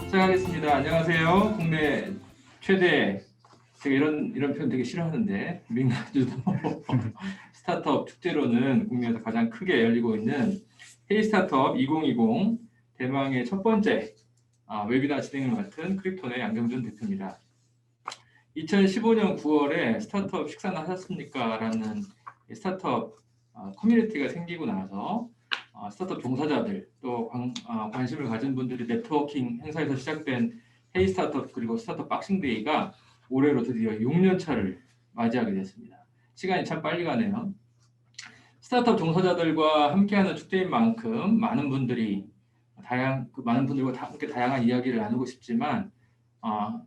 시작하겠습니다. 안녕하세요. 국내 최대, 제가 이런 표현 되게 싫어하는데, 민간주도 스타트업 축제로는 국내에서 가장 크게 열리고 있는 헤이 스타트업 2020 대망의 첫 번째 웨비나 진행을 맡은 크립톤의 양경준 대표입니다. 2015년 9월에 스타트업 식사나 하셨습니까? 라는 스타트업 커뮤니티가 생기고 나서 스타트업 종사자들 또 관심을 가진 분들이 네트워킹 행사에서 시작된 헤이 스타트업 그리고 스타트업 박싱데이가 올해로 드디어 6년 차를 맞이하게 됐습니다. 시간이 참 빨리 가네요. 스타트업 종사자들과 함께하는 축제인 만큼 많은 분들과 함께 다양한 이야기를 나누고 싶지만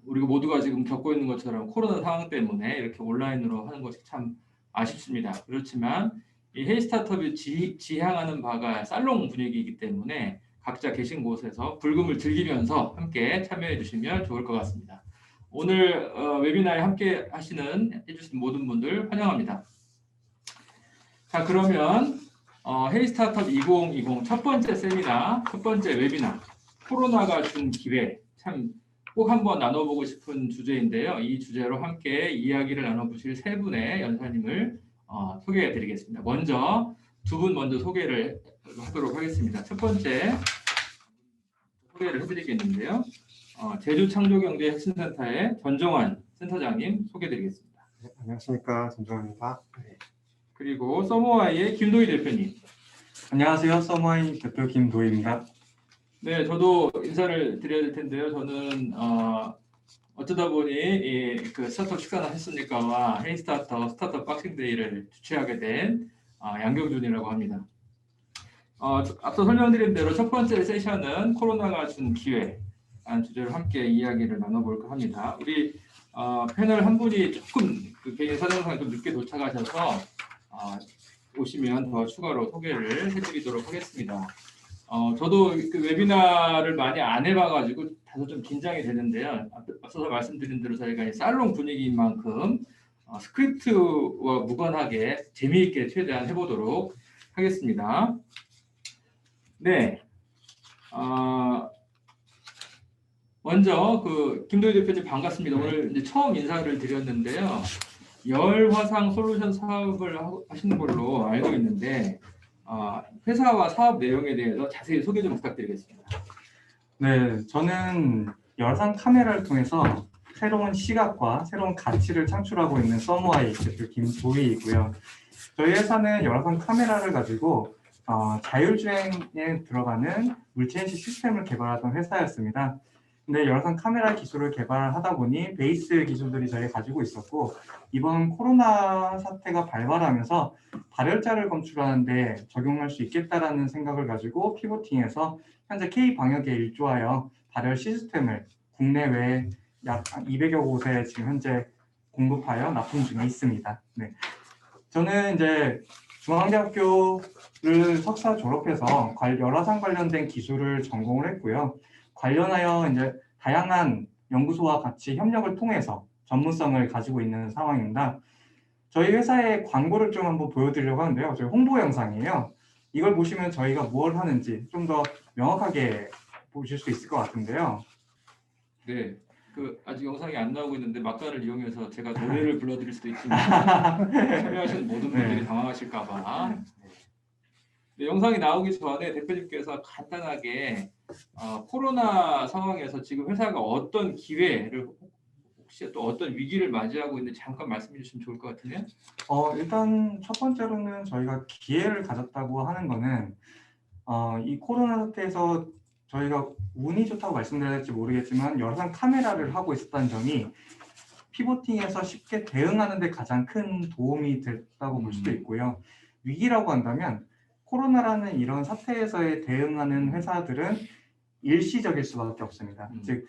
우리가 모두가 지금 겪고 있는 것처럼 코로나 상황 때문에 이렇게 온라인으로 하는 것이 참 아쉽습니다. 그렇지만 이 헤이 스타트업이 지향하는 바가 살롱 분위기이기 때문에 각자 계신 곳에서 불금을 즐기면서 함께 참여해 주시면 좋을 것 같습니다. 오늘 웨비나에 함께 해주신 모든 분들 환영합니다. 자, 그러면 헤이 스타트업 2020 첫 번째 세미나, 첫 번째 웨비나, 코로나가 준 기회, 참 꼭 한번 나눠보고 싶은 주제인데요. 이 주제로 함께 이야기를 나눠보실 세 분의 연사님을 소개해 드리겠습니다. 먼저 두 분 먼저 소개를 하도록 하겠습니다. 첫 번째 소개를 해드리겠는데요. 제주창조경제 혁신센터의 전정환 센터장님 소개해 드리겠습니다. 네, 안녕하십니까, 전정환입니다. 네. 그리고 서머와이의 김도희 대표님. 안녕하세요, 서머와이 대표 김도희입니다. 네, 저도 인사를 드려야 될 텐데요. 저는 어쩌다 보니 그 스타트업 식사나 했습니까와 헤이 스타트업 박싱데이를 주최하게 된 양경준이라고 합니다. 앞서 설명드린 대로 첫 번째 세션은 코로나가 준 기회라는 주제로 함께 이야기를 나눠볼까 합니다. 우리 패널 한 분이 조금 그 개인 사정상 좀 늦게 도착하셔서 오시면 더 추가로 소개를 해드리도록 하겠습니다. 저도 그 웨비나를 많이 안 해봐가지고 다소 좀 긴장이 되는데요. 앞서서 말씀드린 대로 저희가 살롱 분위기인 만큼 스크립트와 무관하게 재미있게 최대한 해보도록 하겠습니다. 네. 먼저 그 김도희 대표님 반갑습니다. 오늘 이제 처음 인사를 드렸는데요. 열화상 솔루션 사업을 하시는 걸로 알고 있는데 회사와 사업 내용에 대해서 자세히 소개 좀 부탁드리겠습니다. 네, 저는 열상 카메라를 통해서 새로운 시각과 새로운 가치를 창출하고 있는 서머와이 대표 김도희이고요. 저희 회사는 열화상 카메라를 가지고 자율주행에 들어가는 물체인식 시스템을 개발하던 회사였습니다. 근데 열화상 카메라 기술을 개발하다 보니 베이스 기술들이 저희가 가지고 있었고 이번 코로나 사태가 발발하면서 발열자를 검출하는데 적용할 수 있겠다라는 생각을 가지고 피보팅해서 현재 K방역에 일조하여 발열 시스템을 국내외 약 200여 곳에 지금 현재 공급하여 납품 중에 있습니다. 네. 저는 이제 중앙대학교를 석사 졸업해서 열화상 관련된 기술을 전공을 했고요. 관련하여 이제 다양한 연구소와 같이 협력을 통해서 전문성을 가지고 있는 상황입니다. 저희 회사의 광고를 좀 한번 보여드리려고 하는데요. 저희 홍보 영상이에요. 이걸 보시면 저희가 뭘 하는지 좀 더 명확하게 보실 수 있을 것 같은데요. 네, 그 아직 영상이 안 나오고 있는데 막간을 이용해서 제가 노래를 불러드릴 수도 있지만 참여하시는 모든 분들이 당황하실까봐. 네, 영상이 나오기 전에 대표님께서 간단하게 코로나 상황에서 지금 회사가 어떤 기회를 혹시 또 어떤 위기를 맞이하고 있는지 잠깐 말씀해 주시면 좋을 것 같은데요. 일단 첫 번째로는 저희가 기회를 가졌다고 하는 거는 이 코로나 사태에서 저희가 운이 좋다고 말씀드려야 될지 모르겠지만 열화상 카메라를 하고 있었다는 점이 피보팅에서 쉽게 대응하는 데 가장 큰 도움이 됐다고 볼 수도 있고요. 위기라고 한다면 코로나라는 이런 사태에서의 대응하는 회사들은 일시적일 수밖에 없습니다. 즉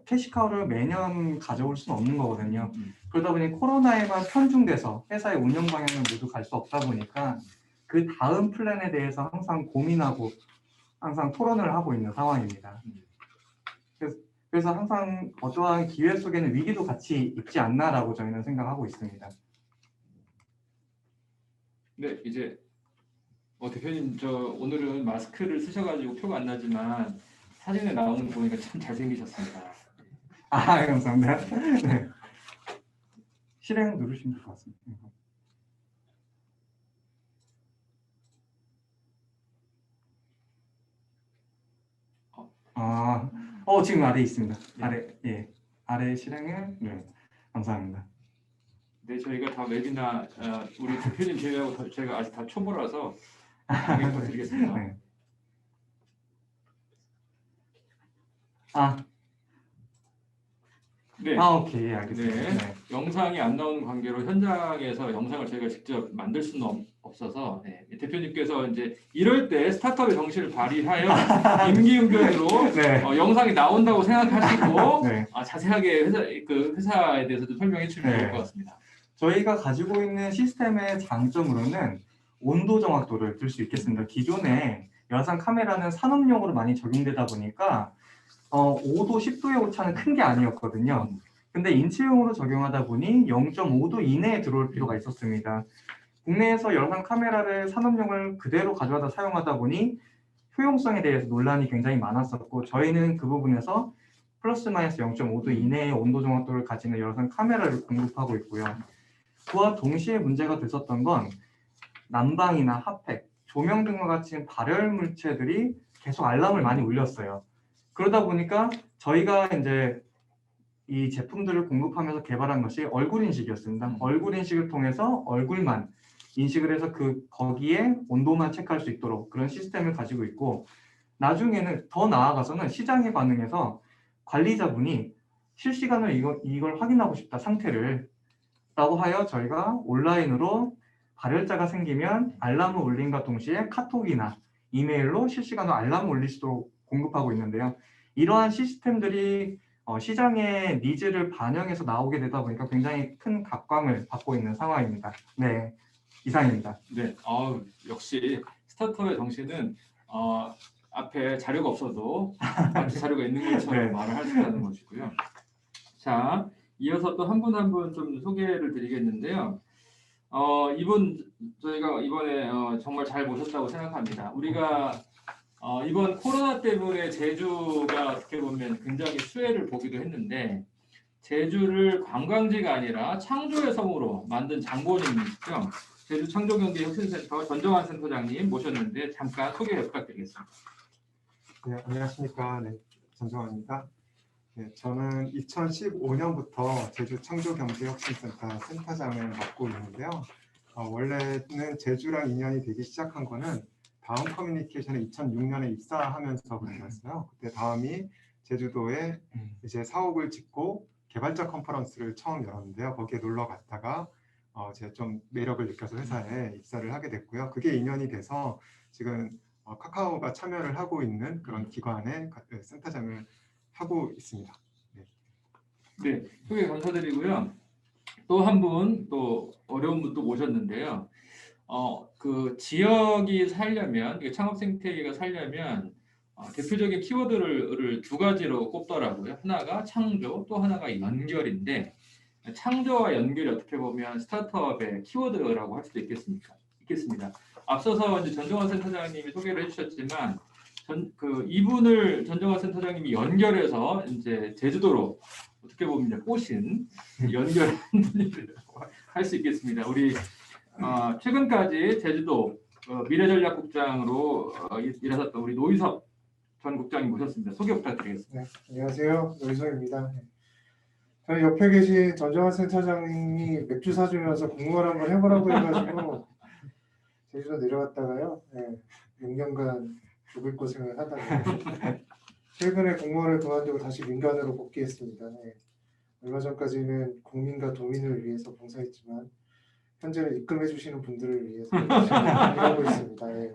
캐시카우를 매년 가져올 수는 없는 거거든요. 그러다 보니 코로나에만 편중돼서 회사의 운영 방향을 모두 갈 수 없다 보니까 그 다음 플랜에 대해서 항상 고민하고 항상 토론을 하고 있는 상황입니다. 그래서 항상 어떠한 기회 속에는 위기도 같이 있지 않나라고 저희는 생각하고 있습니다. 네, 이제 대표님 오늘은 마스크를 쓰셔가지고 표가 안 나지만 사진에 나오는 거 보니까 참 잘생기셨습니다. 아, 감사합니다. 네. 실행 누르시면 될 것 같습니다. 지금 아래 있습니다. 네. 아래, 예. 아래 실행을, 네. 감사합니다. 네, 저희가 다 웹이나 우리 대표님 제외하고 저희가 아직 다 초보라서 강의 부탁드리겠습니다. 네. 네. 오케이. 네. 알겠습니다. 네. 영상이 안 나오는 관계로 현장에서 영상을 저희가 직접 만들 수는 없어서 대표님께서 이제 이럴 때 스타트업의 정신을 발휘하여 임기응변으로 네. 영상이 나온다고 생각하시고 네. 자세하게 회사에 대해서 좀 설명해 주시면 좋을 네. 것 같습니다. 저희가 가지고 있는 시스템의 장점으로는 온도 정확도를 들 수 있겠습니다. 기존에 열화상 카메라는 산업용으로 많이 적용되다 보니까 5도, 10도의 오차는 큰 게 아니었거든요. 근데 인체용으로 적용하다 보니 0.5도 이내에 들어올 필요가 있었습니다. 국내에서 열화상 카메라를 산업용을 그대로 가져와서 사용하다 보니 효용성에 대해서 논란이 굉장히 많았었고, 저희는 그 부분에서 플러스 마이너스 0.5도 이내의 온도 정확도를 가지는 열화상 카메라를 공급하고 있고요. 그와 동시에 문제가 됐었던 건 난방이나 핫팩, 조명 등과 같은 발열 물체들이 계속 알람을 많이 울렸어요. 그러다 보니까 저희가 이제 이 제품들을 공급하면서 개발한 것이 얼굴 인식이었습니다. 얼굴 인식을 통해서 얼굴만 인식을 해서 거기에 온도만 체크할 수 있도록 그런 시스템을 가지고 있고, 나중에는 더 나아가서는 시장에 반응해서 관리자분이 실시간으로 이걸 확인하고 싶다, 상태를 라고 하여 저희가 온라인으로 발열자가 생기면 알람을 울림과 동시에 카톡이나 이메일로 실시간으로 알람을 울릴 수도 공급하고 있는데요. 이러한 시스템들이 시장의 니즈를 반영해서 나오게 되다 보니까 굉장히 큰 각광을 받고 있는 상황입니다. 네, 이상입니다. 네, 역시 스타트업의 정신은 앞에 자료가 없어도 마치 자료가 있는 것처럼 네. 말을 할 수 있다는 것이고요. 자, 이어서 또 한 분 한 분 좀 소개를 드리겠는데요. 저희가 이번에 정말 잘 모셨다고 생각합니다. 우리가 이번 코로나 때문에 제주가 어떻게 보면 굉장히 수혜를 보기도 했는데, 제주를 관광지가 아니라 창조의 섬으로 만든 장본인이시죠. 제주 창조경제혁신센터 전정환 센터장님 모셨는데 잠깐 소개 부탁드리겠습니다. 네, 안녕하십니까. 네, 전정환입니다. 네, 저는 2015년부터 제주 창조경제혁신센터 센터장을 맡고 있는데요. 원래는 제주랑 인연이 되기 시작한 거는 다음 커뮤니케이션에 2006년에 입사하면서부터였어요. 그때 다음이 제주도에 이제 사옥을 짓고 개발자 컨퍼런스를 처음 열었는데요. 거기에 놀러 갔다가 제가 좀 매력을 느껴서 회사에 입사를 하게 됐고요. 그게 인연이 돼서 지금 카카오가 참여를 하고 있는 그런 기관의 센터장을 하고 있습니다. 네, 소개 감사드리고요. 또 한 분, 또 어려운 분도 모셨는데요. 그 지역이 살려면, 창업 생태계가 살려면 대표적인 키워드를 두 가지로 꼽더라고요. 하나가 창조, 또 하나가 연결인데, 창조와 연결이 어떻게 보면 스타트업의 키워드라고 할 수도 있겠습니다. 앞서서 이제 전정환 센터장님이 소개를 해주셨지만, 이분을 전정환 센터장님이 연결해서 이제 제주도로 어떻게 보면 이제 꼬신 연결한 분이라고 할 수 있겠습니다. 우리 최근까지 제주도 미래전략국장으로 일하셨던 우리 노희섭 전 국장님 모셨습니다. 소개 부탁드리겠습니다. 네, 안녕하세요. 노희섭입니다. 저희 옆에 계신 전정환 센터장님이 맥주 사주면서 공무원 한번 해보라고 해가지고 제주도 내려왔다가요. 네, 6년간 죽을 고생을 하다가 최근에 공무원을 그만두고 다시 민간으로 복귀했습니다. 네. 얼마 전까지는 국민과 도민을 위해서 봉사했지만 현재는 입금해 주시는 분들을 위해서 일하고 있습니다. 네.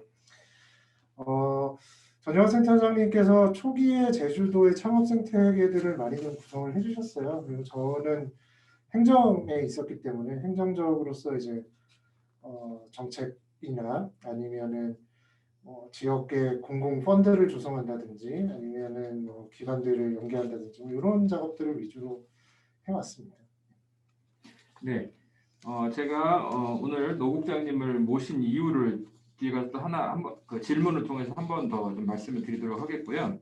전정환 센터장님께서 초기에 제주도의 창업 생태계들을 많이 좀 구성을 해주셨어요. 그리고 저는 행정에 있었기 때문에 행정적으로서 이제 정책이나 아니면은 지역의 공공 펀드를 조성한다든지 아니면은 기관들을 연계한다든지 이런 작업들을 위주로 해왔습니다. 네, 제가 오늘 노 국장님을 모신 이유를 제가 또 한번 질문을 통해서 한 번 더 좀 말씀을 드리도록 하겠고요.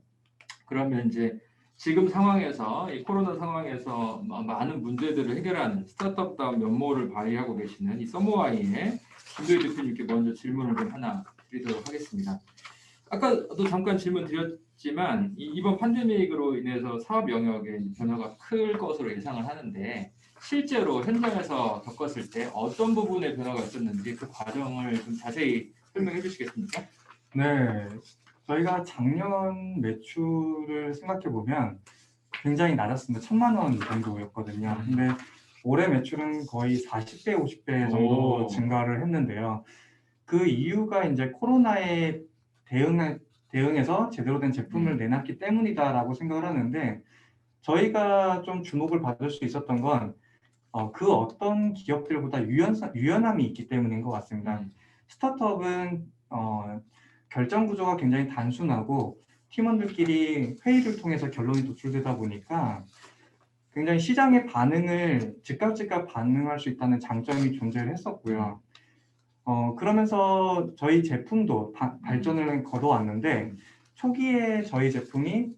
그러면 이제 지금 상황에서 이 코로나 상황에서 많은 문제들을 해결하는 스타트업다운 면모를 발휘하고 계시는 이 서머와이의 김도희 대표님께 먼저 질문을 좀 하나 드리도록 하겠습니다. 아까도 잠깐 질문 드렸지만 이번 팬데믹으로 인해서 사업 영역에 변화가 클 것으로 예상을 하는데 실제로 현장에서 겪었을 때 어떤 부분에 변화가 있었는지 그 과정을 좀 자세히 설명해 주시겠습니까? 네, 저희가 작년 매출을 생각해 보면 굉장히 낮았습니다. 1,000만 원 정도였거든요. 근데 올해 매출은 거의 40배, 50배 정도 오. 증가를 했는데요. 그 이유가 이제 코로나에 대응해서 제대로 된 제품을 내놨기 때문이다라고 생각을 하는데 저희가 좀 주목을 받을 수 있었던 건 그 어떤 기업들보다 유연함이 있기 때문인 것 같습니다. 스타트업은 결정 구조가 굉장히 단순하고 팀원들끼리 회의를 통해서 결론이 도출되다 보니까 굉장히 시장의 반응을 즉각 반응할 수 있다는 장점이 존재를 했었고요. 그러면서 저희 제품도 발전을 거둬왔는데 초기에 저희 제품이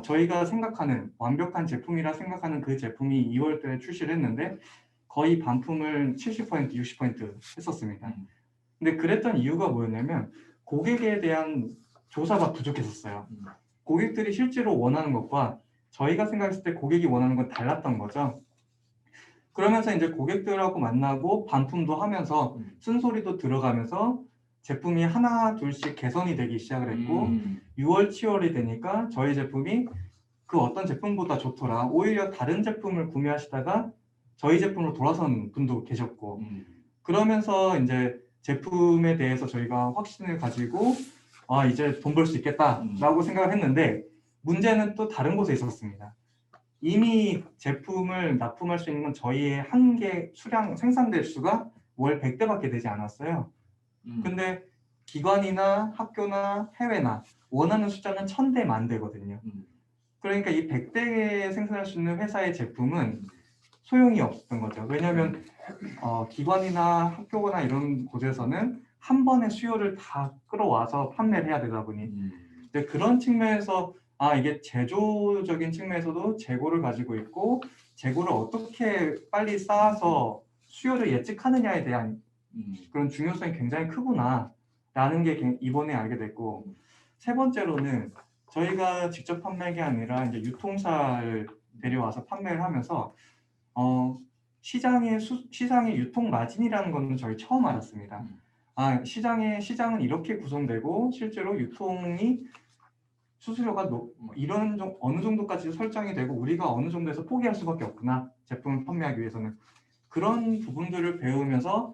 저희가 생각하는 완벽한 제품이라 생각하는 그 제품이 2월 달에 출시를 했는데 거의 반품을 70%, 60% 했었습니다. 근데 그랬던 이유가 뭐였냐면 고객에 대한 조사가 부족했었어요. 고객들이 실제로 원하는 것과 저희가 생각했을 때 고객이 원하는 건 달랐던 거죠. 그러면서 이제 고객들하고 만나고 반품도 하면서 쓴소리도 들어가면서 제품이 하나 둘씩 개선이 되기 시작을 했고 6월, 7월이 되니까 저희 제품이 그 어떤 제품보다 좋더라. 오히려 다른 제품을 구매하시다가 저희 제품으로 돌아선 분도 계셨고 그러면서 이제 제품에 대해서 저희가 확신을 가지고 이제 돈 벌 수 있겠다라고 생각을 했는데 문제는 또 다른 곳에 있었습니다. 이미 제품을 납품할 수 있는 건 저희의 한계 수량 생산될 수가 월 100대밖에 되지 않았어요. 근데 기관이나 학교나 해외나 원하는 숫자는 1,000대, 10,000대거든요. 그러니까 이 100대 생산할 수 있는 회사의 제품은 소용이 없었던 거죠. 왜냐하면 기관이나 학교나 이런 곳에서는 한 번에 수요를 다 끌어와서 판매를 해야 되다 보니 이제 그런 측면에서 이게 제조적인 측면에서도 재고를 가지고 있고 재고를 어떻게 빨리 쌓아서 수요를 예측하느냐에 대한 그런 중요성이 굉장히 크구나 라는 게 이번에 알게 됐고 세 번째로는 저희가 직접 판매가 아니라 이제 유통사를 데려와서 판매를 하면서 시장의 유통 마진이라는 거는 저희 처음 알았습니다. 시장은 이렇게 구성되고 실제로 유통이 수수료가 어느 정도까지 설정이 되고 우리가 어느 정도에서 포기할 수밖에 없구나 제품을 판매하기 위해서는 그런 부분들을 배우면서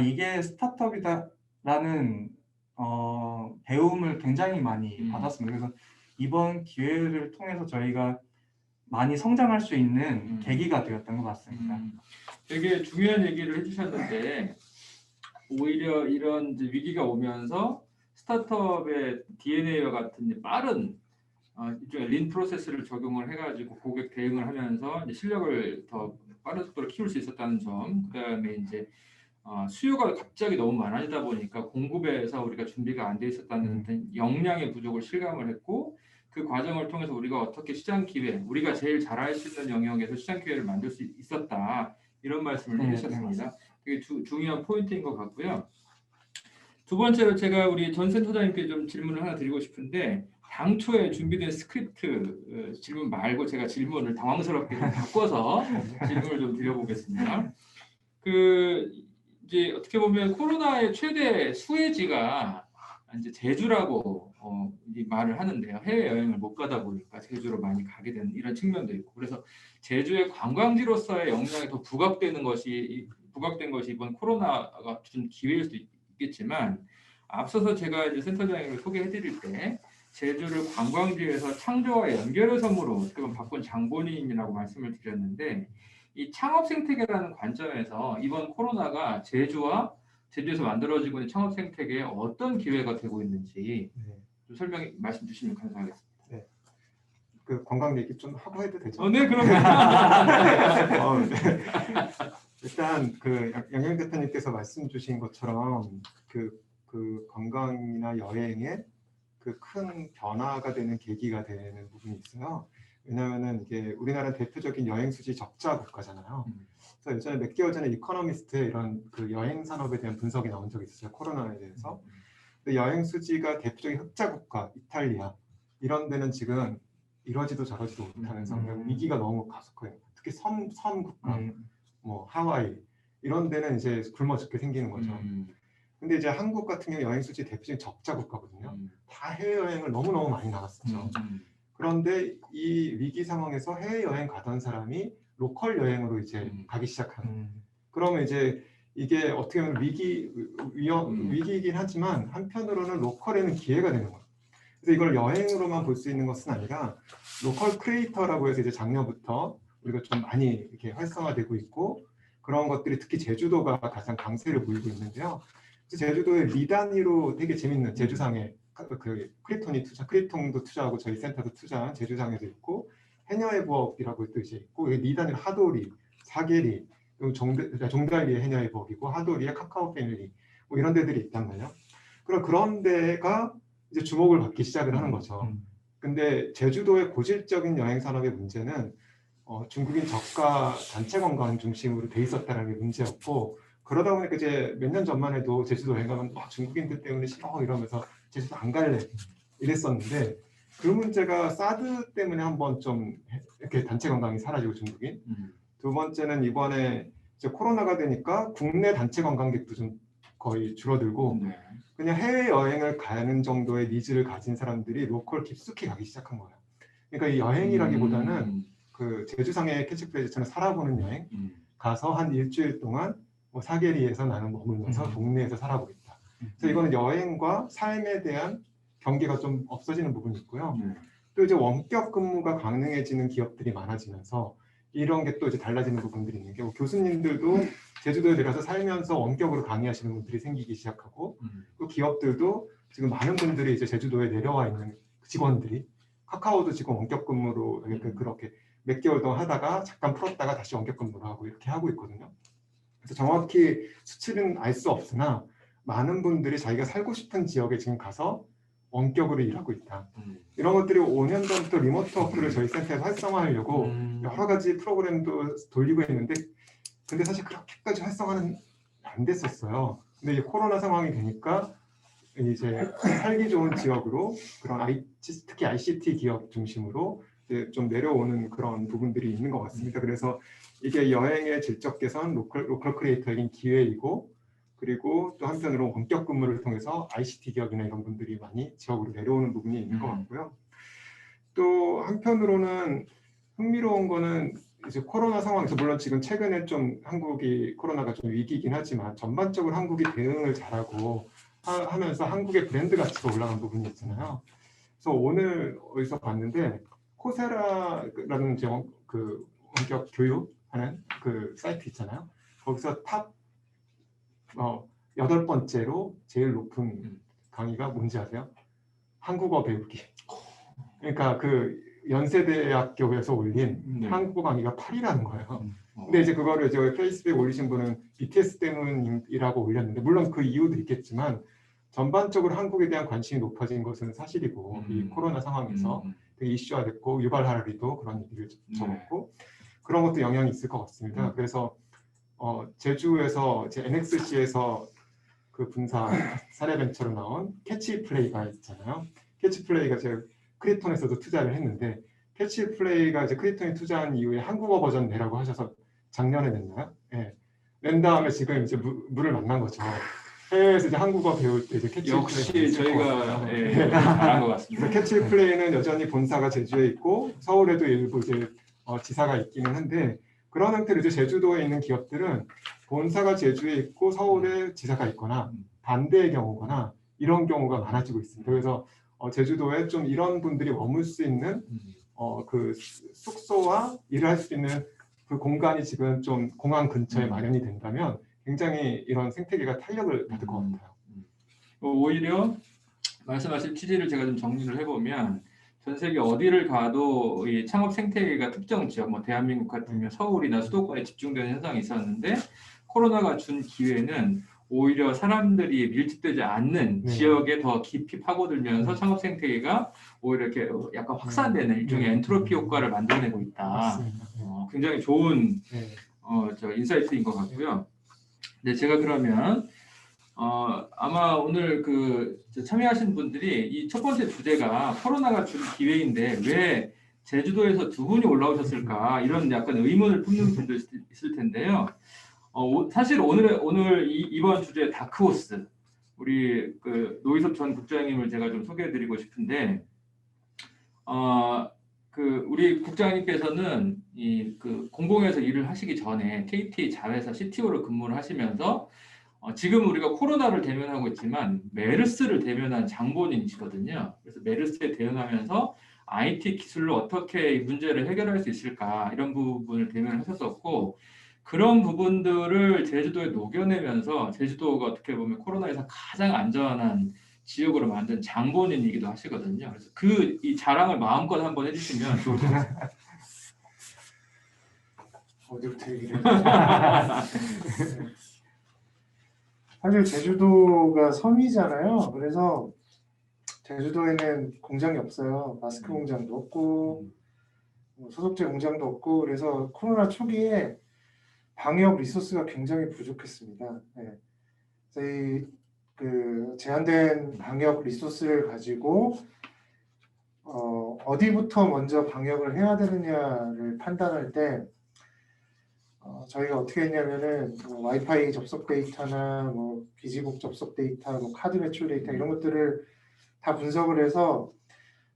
이게 스타트업이다라는 배움을 굉장히 많이 받았습니다. 그래서 이번 기회를 통해서 저희가 많이 성장할 수 있는 계기가 되었던 것 같습니다. 되게 중요한 얘기를 해주셨는데 오히려 이런 이제 위기가 오면서 스타트업의 DNA와 같은 이제 빠른 일종의 린 프로세스를 적용을 해가지고 고객 대응을 하면서 이제 실력을 더 빠른 속도로 키울 수 있었다는 점, 그다음에 이제 수요가 갑자기 너무 많아지다 보니까 공급에서 우리가 준비가 안 돼 있었다는 역량의 부족을 실감을 했고 그 과정을 통해서 우리가 어떻게 시장 기회, 우리가 제일 잘할 수 있는 영역에서 시장 기회를 만들 수 있었다 이런 말씀을 해주셨습니다. 되게 중요한 포인트인 것 같고요. 두 번째로 제가 우리 전 센터장님께 좀 질문을 하나 드리고 싶은데 당초에 준비된 스크립트 질문 말고 제가 질문을 당황스럽게 좀 바꿔서 질문을 좀 드려보겠습니다. 이제 어떻게 보면 코로나의 최대 수혜지가 이제 제주라고 이제 말을 하는데요. 해외 여행을 못 가다 보니까 제주로 많이 가게 되는 이런 측면도 있고 그래서 제주의 관광지로서의 역량이 더 부각된 것이 이번 코로나가 준 기회일 수도 있겠지만 앞서서 제가 이제 센터장님을 소개해드릴 때 제주를 관광지에서 창조와 연결의 섬으로 어떻게 보면 바꾼 장본인이라고 말씀을 드렸는데 이 창업 생태계라는 관점에서 이번 코로나가 제주에서 만들어지고 있는 창업 생태계에 어떤 기회가 되고 있는지 좀 말씀 주시면 감사하겠습니다. 네. 그 관광 얘기 좀 하고 해도 되죠? 네, 그럼요. 네. 일단 그 양양 대표님께서 말씀 주신 것처럼 그 관광이나 여행의 그 큰 변화가 되는 계기가 되는 부분이 있어요. 왜냐하면은 이게 우리나라는 대표적인 여행 수지 적자 국가잖아요. 그래서 예전에 몇 개월 전에 이코노미스트에 이런 그 여행 산업에 대한 분석이 나온 적이 있었어요. 코로나에 대해서. 근데 여행 수지가 대표적인 흑자 국가 이탈리아 이런 데는 지금 이러지도 저러지도 못하면서 위기가 너무 가속해요. 특히 섬 국가, 뭐 하와이 이런 데는 이제 굶어 죽게 생기는 거죠. 근데 이제 한국 같은 경우 여행 수지 대표적인 적자 국가거든요. 다 해외여행을 너무너무 많이 나갔었죠. 그런데 이 위기 상황에서 해외여행 가던 사람이 로컬 여행으로 이제 가기 시작하는. 그러면 이제 이게 어떻게 보면 위기이긴 하지만 한편으로는 로컬에는 기회가 되는 거예요. 그래서 이걸 여행으로만 볼 수 있는 것은 아니라 로컬 크리에이터라고 해서 이제 작년부터 우리가 좀 많이 이렇게 활성화되고 있고 그런 것들이 특히 제주도가 가장 강세를 보이고 있는데요. 제주도의 리단위로 되게 재밌는 제주상에 그 크리통도 투자하고 저희 센터도 투자한 제주상에도 있고 해녀의 부엌이라고 또 이제 있고 리단위로 하도리, 사계리, 종달리의 해녀의 부엌이고 하도리의 카카오 패밀리 뭐 이런 데들이 있단 말이에요. 그런 데가 이제 주목을 받기 시작을 하는 거죠. 근데 제주도의 고질적인 여행 산업의 문제는 중국인 저가 단체 관광 중심으로 돼 있었다는 게 문제였고 그러다 보니까 이제 몇 년 전만 해도 제주도 여행 가면 중국인들 때문에 싫어 이러면서 제주도 안 갈래 이랬었는데 그 문제가 사드 때문에 한번 좀 이렇게 단체 관광이 사라지고 중국인 두 번째는 이번에 이제 코로나가 되니까 국내 단체 관광객도 좀 거의 줄어들고 그냥 해외 여행을 가는 정도의 니즈를 가진 사람들이 로컬 깊숙이 가기 시작한 거예요. 그러니까 이 여행이라기보다는 그 제주상의 캐치프레이즈처럼 살아보는 여행 가서 한 일주일 동안 뭐 사계리에서 나는 머물면서 동네에서 살아보겠다. 그래서 이거는 여행과 삶에 대한 경계가 좀 없어지는 부분이 있고요. 또 이제 원격 근무가 가능해지는 기업들이 많아지면서 이런 게 또 이제 달라지는 부분들이 있는 게 뭐 교수님들도 제주도에 내려서 살면서 원격으로 강의하시는 분들이 생기기 시작하고 또 기업들도 지금 많은 분들이 이제 제주도에 내려와 있는 직원들이 카카오도 지금 원격 근무로 그렇게 몇 개월 동안 하다가 잠깐 풀었다가 다시 원격 근무를 하고 이렇게 하고 있거든요. 그래서 정확히 수치는 알 수 없으나 많은 분들이 자기가 살고 싶은 지역에 지금 가서 원격으로 일하고 있다. 이런 것들이 5년 전부터 리모트 워크를 저희 센터에서 활성화하려고 여러 가지 프로그램도 돌리고 있는데 근데 사실 그렇게까지 활성화는 안 됐었어요. 근데 이제 코로나 상황이 되니까 이제 살기 좋은 지역으로 그런 특히 ICT 기업 중심으로 이제 좀 내려오는 그런 부분들이 있는 것 같습니다. 그래서 이게 여행의 질적 개선, 로컬 크리에이터에겐 기회이고 그리고 또 한편으로 원격 근무를 통해서 ICT 기업이나 이런 분들이 많이 지역으로 내려오는 부분이 있는 것 같고요. 또 한편으로는 흥미로운 거는 이제 코로나 상황에서 물론 지금 최근에 좀 한국이 코로나가 좀 위기이긴 하지만 전반적으로 한국이 대응을 잘하고 하면서 한국의 브랜드 가치가 올라간 부분이 있잖아요. 그래서 오늘 어디서 봤는데 코세라라는 그 원격 교육하는 그 사이트 있잖아요. 거기서 탑 8번째로 제일 높은 강의가 뭔지 아세요? 한국어 배우기. 그러니까 그 연세대학교에서 올린 한국어 강의가 8이라는 거예요. 근데 이제 그거를 이제 페이스북에 올리신 분은 BTS 때문이라고 올렸는데 물론 그 이유도 있겠지만 전반적으로 한국에 대한 관심이 높아진 것은 사실이고 이 코로나 상황에서 되게 이슈화됐고 유발 하라리도 그런 얘기를 적었고 그런 것도 영향이 있을 것 같습니다. 그래서 제주에서 제 NXC에서 그 분사 사례벤처로 나온 캐치플레이가 있잖아요. 캐치플레이가 제가 크리톤에서도 투자를 했는데 캐치플레이가 이제 크리톤이 투자한 이후에 한국어 버전 내라고 하셔서 작년에 냈나요? 네. 낸 다음에 지금 이제 물을 만난 거죠. 해외에서 이제 한국어 배울 때 이제 캐치플레이 역시 저희가 잘한 것 같습니다. 캐치플레이는 여전히 본사가 제주에 있고 서울에도 일부 이제 지사가 있기는 한데 그런 형태로 이제 제주도에 있는 기업들은 본사가 제주에 있고 서울에 지사가 있거나 반대의 경우거나 이런 경우가 많아지고 있습니다. 그래서 제주도에 좀 이런 분들이 머물 수 있는 그 숙소와 일을 할 수 있는 그 공간이 지금 좀 공항 근처에 마련이 된다면 굉장히 이런 생태계가 탄력을 받을 것 같아요. 오히려 말씀하신 취지를 제가 좀 정리를 해보면 전 세계 어디를 가도 이 창업 생태계가 특정 지역, 뭐 대한민국 같으면 서울이나 수도권에 집중되는 현상이 있었는데 코로나가 준 기회는 오히려 사람들이 밀집되지 않는 네. 지역에 더 깊이 파고들면서 창업 생태계가 오히려 이렇게 약간 확산되는 일종의 네. 엔트로피 효과를 만들어내고 있다. 맞습니다. 네. 굉장히 좋은 네. 저 인사이트인 것 같고요. 네, 제가 그러면 아마 오늘 참여하신 분들이 이 첫 번째 주제가 코로나가 준 기회인데 왜 제주도에서 두 분이 올라오셨을까 이런 약간 의문을 품는 분들 있을 텐데요. 사실 오늘 이번 주제 다크호스 우리 노희섭 전 국장님을 제가 좀 소개해드리고 싶은데 우리 국장님께서는 공공에서 일을 하시기 전에 KT 자회사 CTO로 근무를 하시면서 지금 우리가 코로나를 대면하고 있지만 메르스를 대면한 장본인이시거든요. 그래서 메르스에 대응하면서 IT 기술로 어떻게 이 문제를 해결할 수 있을까 이런 부분을 대면하셨었고 그런 부분들을 제주도에 녹여내면서 제주도가 어떻게 보면 코로나에서 가장 안전한 지역으로 만든 장본인이기도 하시거든요. 그래서 이 자랑을 마음껏 한번 해주시면 좋을 것 같습니다. 어디부터 얘기를 해야 되지? 사실 제주도가 섬이잖아요. 그래서 제주도에는 공장이 없어요. 마스크 공장도 없고 소독제 공장도 없고 그래서 코로나 초기에 방역 리소스가 굉장히 부족했습니다. 네. 저희 제한된 방역 리소스를 가지고 어디부터 먼저 방역을 해야 되느냐를 판단할 때 저희가 어떻게 했냐면은 와이파이 접속 데이터나 기지국 접속 데이터, 카드 매출 데이터 이런 것들을 다 분석을 해서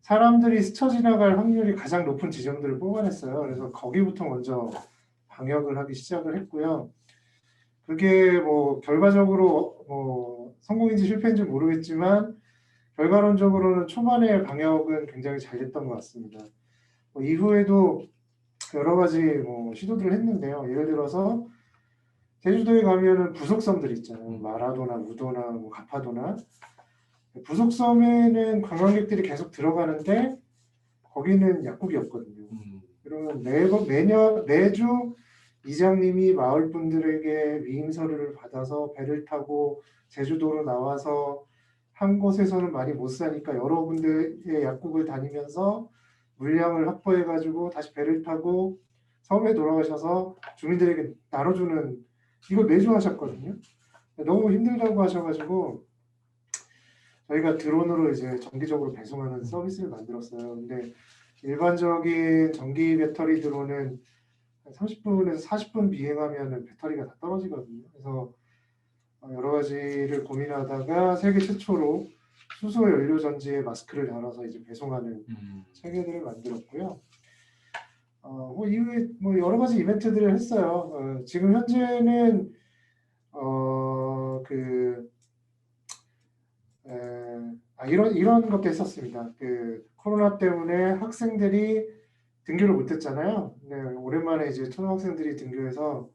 사람들이 스쳐 지나갈 확률이 가장 높은 지점들을 뽑아냈어요. 그래서 거기부터 먼저 방역을 하기 시작을 했고요. 그게 결과적으로 성공인지 실패인지 모르겠지만 결과론적으로는 초반에 방역은 굉장히 잘 됐던 것 같습니다. 이후에도 여러 가지 시도들을 했는데요. 예를 들어서 제주도에 가면은 부속섬들 있잖아요. 마라도나 우도나 가파도나 부속섬에는 관광객들이 계속 들어가는데 거기는 약국이 없거든요. 그러면 매주 이장님이 마을 분들에게 위임서를 받아서 배를 타고 제주도로 나와서 한 곳에서는 많이 못 사니까 여러 군데의 약국을 다니면서 물량을 확보해가지고 다시 배를 타고 섬에 돌아가셔서 주민들에게 나눠주는 이걸 매주 하셨거든요. 너무 힘들다고 하셔가지고 저희가 드론으로 이제 정기적으로 배송하는 서비스를 만들었어요. 근데 일반적인 전기 배터리 드론은 한 30분에서 40분 비행하면 배터리가 다 떨어지거든요. 그래서 여러 가지를 고민하다가 세계 최초로 수소 연료 전지에 마스크를 달아서 이제 배송하는 체계들을 만들었고요. 이후에 여러 가지 이벤트들을 했어요. 지금 현재는 이런 것도 했었습니다. 코로나 때문에 학생들이 등교를 못했잖아요. 근데 오랜만에 이제 초등학생들이 등교해서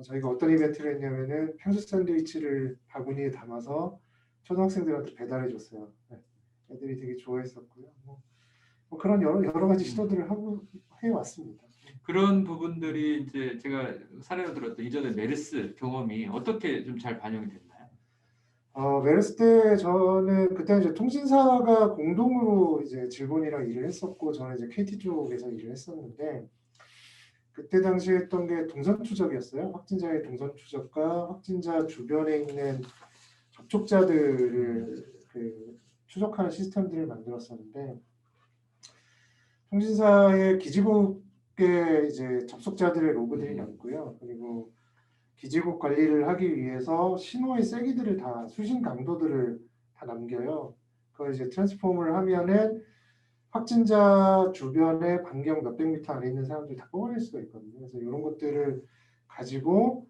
저희가 어떤 이벤트를 했냐면은 펭수 샌드위치를 바구니에 담아서 초등학생들한테 배달해줬어요. 네. 애들이 되게 좋아했었고요. 그런 여러 가지 시도들을 하고 해왔습니다. 그런 부분들이 이제 제가 사례로 들었던 이전에 메르스 경험이 어떻게 좀 잘 반영이 됐나요? 메르스 때 저는 그때 이제 통신사가 공동으로 이제 질본이랑 일을 했었고 저는 이제 KT 쪽에서 일을 했었는데 그때 당시에 했던 게 동선 추적이었어요. 확진자의 동선 추적과 확진자 주변에 있는 접촉자들을 추적하는 시스템들을 만들었었는데 통신사의 기지국에 이제 접속자들의 로그들이 남고요. 그리고 기지국 관리를 하기 위해서 신호의 세기들을 다 수신 강도들을 다 남겨요. 그걸 이제 트랜스폼을 하면은 확진자 주변에 반경 몇백 미터 안에 있는 사람들 다 뽑아낼 수가 있거든요. 그래서 이런 것들을 가지고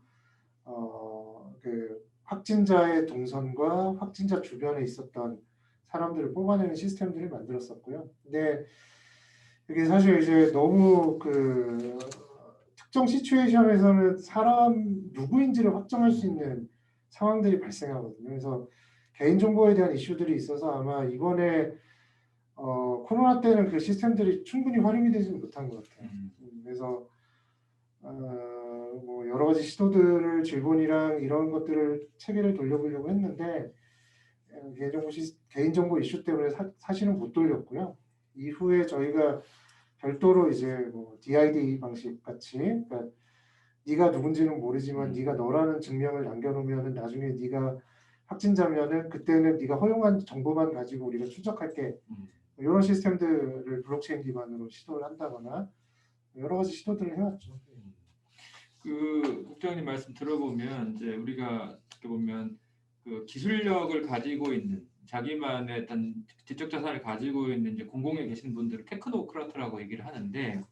확진자의 동선과 확진자 주변에 있었던 사람들을 뽑아내는 시스템들을 만들었었고요. 근데 이게 사실 이제 너무 특정 시츄에이션에서는 사람 누구인지를 확정할 수 있는 상황들이 발생하거든요. 그래서 개인정보에 대한 이슈들이 있어서 아마 이번에 코로나 때는 그 시스템들이 충분히 활용이 되지 못한 것 같아요. 그래서 뭐 여러 가지 시도들을 질본이랑 이런 것들을 체계를 돌려보려고 했는데 개인정보 이슈 때문에 사실은 못 돌렸고요. 이후에 저희가 별도로 이제 뭐 DID 방식 같이, 그러니까 네가 누군지는 모르지만 네가 너라는 증명을 남겨놓으면은 나중에 네가 확진자면은 그때는 네가 허용한 정보만 가지고 우리가 추적할게. 이런 시스템들을 블록체인 기반으로 시도를 한다거나 여러 가지 시도들을 해왔죠. 그 국장님 말씀 들어보면 이제 우리가 어떻게 보면 그 기술력을 가지고 있는 자기만의 어떤 지적 자산을 가지고 있는 이제 공공에 계신 분들을 테크노크라트라고 얘기를 하는데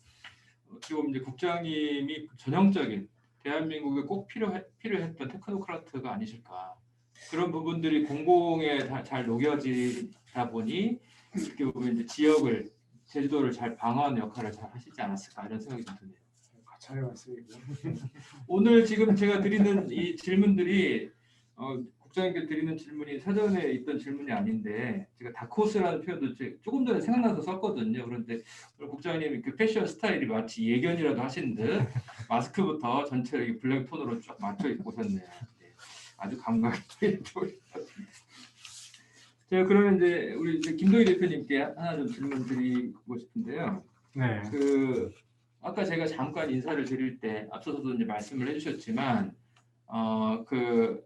어떻게 보면 이제 국장님이 전형적인 대한민국에 꼭 필요했던 테크노크라트가 아니실까. 그런 부분들이 공공에 잘 녹여지다 보니 어떻게 보면 이제 지역을 제주도를 잘 방어하는 역할을 잘 하시지 않았을까 이런 생각이 좀 드네요. 가차의 말씀이고요. 오늘 지금 제가 드리는 이 질문들이 국장님께 드리는 질문이 사전에 있던 질문이 아닌데 제가 다크호스라는 표현도 조금 전에 생각나서 썼거든요. 그런데 오늘 국장님이 그 패션 스타일이 마치 예견이라도 하신 듯 마스크부터 전체 이렇게 블랙톤으로 쫙 맞춰 입고 오셨네요. 네, 아주 감각이 제가 그러면 이제 우리 이제 김도희 대표님께 하나 좀 질문 드리고 싶은데요. 네. 그 아까 제가 잠깐 인사를 드릴 때 앞서서도 이제 말씀을 해주셨지만 그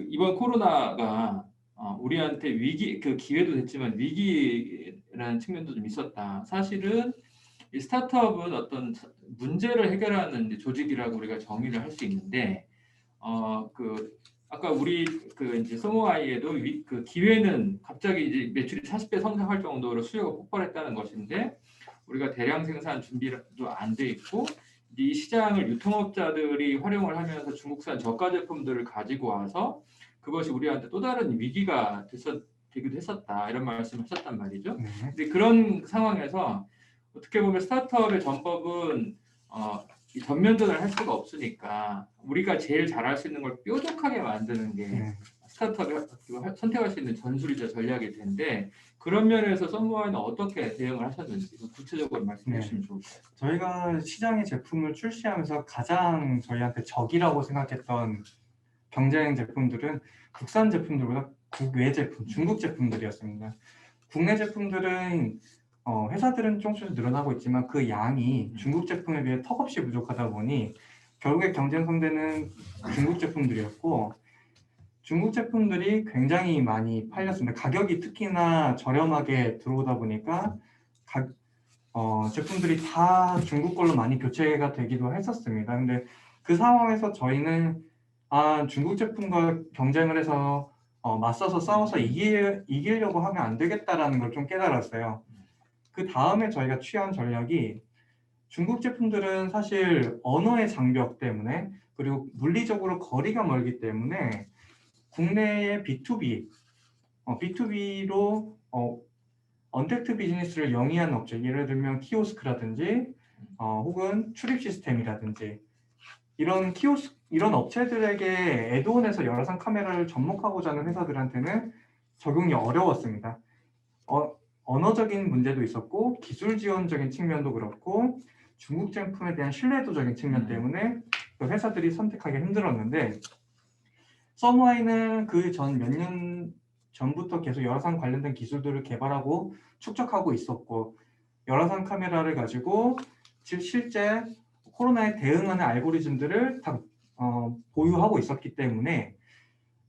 이번 코로나가 우리한테 위기 그 기회도 됐지만 위기라는 측면도 좀 있었다. 사실은 이 스타트업은 어떤 문제를 해결하는 이제 조직이라고 우리가 정의를 할 수 있는데 그 아까 우리 그 이제 소모아이에도 그 기회는 갑자기 이제 매출이 40배 성장할 정도로 수요가 폭발했다는 것인데 우리가 대량 생산 준비도 안 돼 있고 이 시장을 유통업자들이 활용을 하면서 중국산 저가 제품들을 가지고 와서 그것이 우리한테 또 다른 위기가 되기도 했었다 이런 말씀하셨단 말이죠. 네. 근데 그런 상황에서 어떻게 보면 스타트업의 전법은 이 전면전을 할 수가 없으니까 우리가 제일 잘할 수 있는 걸 뾰족하게 만드는 게 네. 스타트업이 선택할 수 있는 전술이자 전략일 텐데 그런 면에서 썬모아이는 어떻게 대응을 하셨는지 구체적으로 말씀해 주시면 좋을까요? 저희가 시장에 제품을 출시하면서 가장 저희한테 적이라고 생각했던 경쟁 제품들은 국산 제품들보다 국외 제품, 중국 제품들이었습니다. 국내 제품들은 회사들은 조금씩 늘어나고 있지만 그 양이 중국 제품에 비해 턱없이 부족하다 보니 결국에 경쟁 상대는 중국 제품들이었고 중국 제품들이 굉장히 많이 팔렸습니다. 가격이 특히나 저렴하게 들어오다 보니까 제품들이 다 중국 걸로 많이 교체가 되기도 했었습니다. 근데 그 상황에서 저희는 중국 제품과 경쟁을 해서 맞서서 싸워서 이기려고 하면 안 되겠다라는 걸 좀 깨달았어요. 그 다음에 저희가 취한 전략이 중국 제품들은 사실 언어의 장벽 때문에 그리고 물리적으로 거리가 멀기 때문에 국내의 B2B, B2B로 언택트 비즈니스를 영위한 업체, 예를 들면 키오스크라든지 혹은 출입 시스템이라든지 이런 업체들에게 애드온에서 열화상 카메라를 접목하고자 하는 회사들한테는 적용이 어려웠습니다. 언어적인 문제도 있었고 기술 지원적인 측면도 그렇고 중국 제품에 대한 신뢰도적인 측면 때문에 그 회사들이 선택하기 힘들었는데 썬와이는 그 전 몇 년 전부터 계속 열화상 관련된 기술들을 개발하고 축적하고 있었고 열화상 카메라를 가지고 실제 코로나에 대응하는 알고리즘들을 다 보유하고 있었기 때문에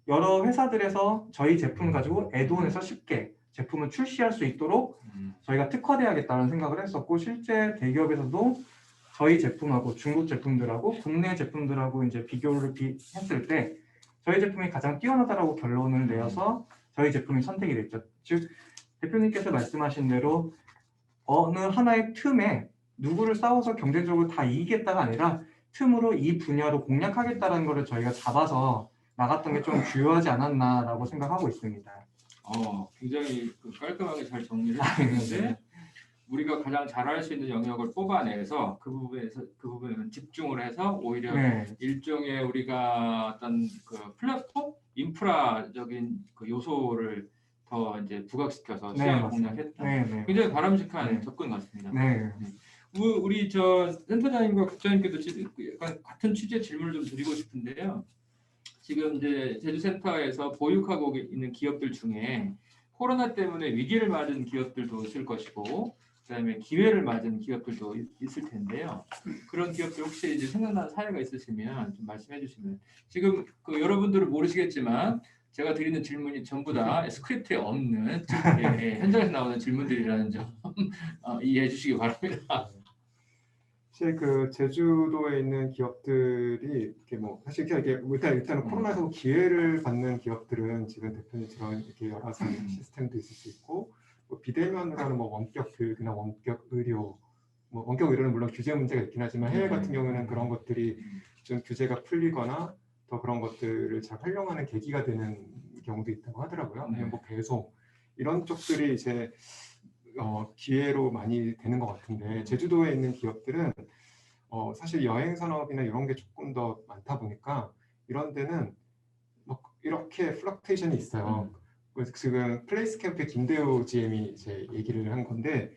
여러 회사들에서 저희 제품을 가지고 애드온에서 쉽게 제품을 출시할 수 있도록 저희가 특화돼야겠다는 생각을 했었고 실제 대기업에서도 저희 제품하고 중국 제품들하고 국내 제품들하고 이제 비교를 했을 때 저희 제품이 가장 뛰어나다라고 결론을 내어서 저희 제품이 선택이 됐죠. 즉 대표님께서 말씀하신 대로 어느 하나의 틈에 누구를 싸워서 경쟁적으로 다 이기겠다가 아니라 틈으로 이 분야로 공략하겠다는 것을 저희가 잡아서 나갔던 게 좀 주요하지 않았나라고 생각하고 있습니다. 굉장히 깔끔하게 잘 정리를 해주셨는데 우리가 가장 잘할 수 있는 영역을 뽑아내서 그 부분에 집중을 해서 오히려 일종의 우리가 어떤 그 플랫폼 인프라적인 그 요소를 더 이제 부각시켜서 시장을 공략했다. 굉장히 바람직한 접근 같습니다. 우리 저 센터장님과 국장님께도 약간 같은 취지의 질문을 좀 드리고 싶은데요. 지금 이제 제주센터에서 보육하고 있는 기업들 중에 코로나 때문에 위기를 맞은 기업들도 있을 것이고, 그다음에 기회를 맞은 기업들도 있을 텐데요. 그런 기업들 혹시 이제 생각나는 사례가 있으시면 좀 말씀해 주시면. 지금 그 여러분들은 모르시겠지만 제가 드리는 질문이 전부 다 스크립트에 없는 현장에서 나오는 질문들이라는 점 이해해 주시기 바랍니다. 사실 그 제주도에 있는 기업들이 이렇게 뭐 사실 이게 일단은 코로나에서 기회를 받는 기업들은 지금 대표님처럼 이렇게 여러 시스템도 있을 수 있고, 뭐 비대면으로는 뭐 원격 교육이나 원격 의료, 뭐 원격 의료는 물론 규제 문제가 있긴 하지만 해외 같은 경우는 그런 것들이 좀 규제가 풀리거나 더 그런 것들을 잘 활용하는 계기가 되는 경우도 있다고 하더라고요. 아니면 뭐 배송 이런 쪽들이 이제 기회로 많이 되는 것 같은데, 제주도에 있는 기업들은 사실 여행 산업이나 이런 게 조금 더 많다 보니까 이런 데는 뭐 이렇게 플럭테이션이 있어요. 그래서 지금 플레이스 캠프의 김대우 GM이 이제 얘기를 한 건데,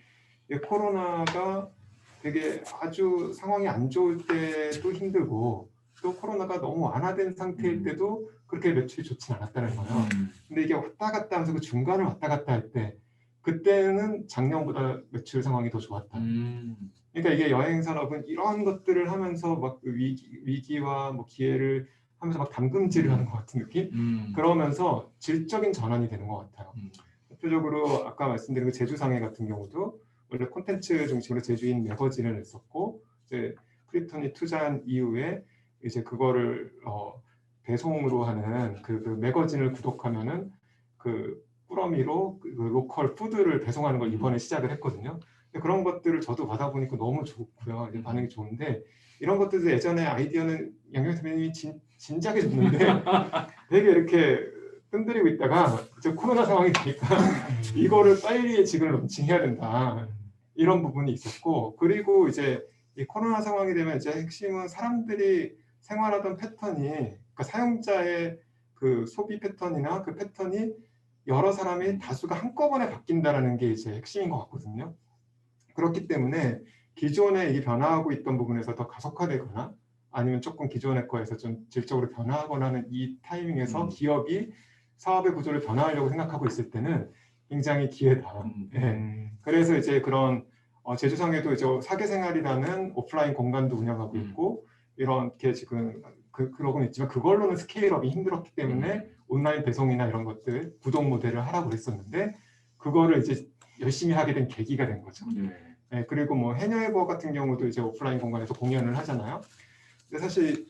이 코로나가 되게 아주 상황이 안 좋을 때도 힘들고 또 코로나가 너무 완화된 상태일 때도 그렇게 매출이 좋진 않았다는 거예요. 근데 이게 왔다 갔다 하면서 그 중간을 왔다 갔다 할 때 그때는 작년보다 매출 상황이 더 좋았다. 그러니까 이게 여행 산업은 이런 것들을 하면서 막 위기와 뭐 기회를 하면서 막 담금질을 하는 것 같은 느낌? 그러면서 질적인 전환이 되는 것 같아요. 대표적으로 아까 말씀드린 그 제주상해 같은 경우도 원래 콘텐츠 중심으로 제주인 매거진을 냈었고, 이제 크립톤이 투자한 이후에 이제 그거를 배송으로 하는 그 매거진을 구독하면은 그 꾸러미로 그 로컬 푸드를 배송하는 걸 이번에 시작을 했거든요. 그런 것들을 저도 받아보니까 너무 좋고요. 이제 반응이 좋은데, 이런 것들도 예전에 아이디어는 양경 선배님이 진작에 줬는데 되게 이렇게 뜸들이고 있다가 이제 코로나 상황이 되니까 이거를 빨리 지금 런칭해야 된다. 이런 부분이 있었고, 그리고 이제 이 코로나 상황이 되면 이제 핵심은 사람들이 생활하던 패턴이, 그러니까 사용자의 그 소비 패턴이나 그 패턴이 여러 사람이 다수가 한꺼번에 바뀐다라는 게 이제 핵심인 것 같거든요. 그렇기 때문에 기존에 이 변화하고 있던 부분에서 더 가속화되거나 아니면 조금 기존의 거에서 좀 질적으로 변화하거나 하는 이 타이밍에서 기업이 사업의 구조를 변화하려고 생각하고 있을 때는 굉장히 기회다. 네. 그래서 이제 그런 제주상에도 이제 사계생활이라는 오프라인 공간도 운영하고 있고, 이렇게 지금 그러고는 있지만 그걸로는 스케일업이 힘들었기 때문에 온라인 배송이나 이런 것들 구독 모델을 하라고 했었는데, 그거를 이제 열심히 하게 된 계기가 된 거죠. 네, 그리고 뭐 해녀해버 같은 경우도 이제 오프라인 공간에서 공연을 하잖아요. 근데 사실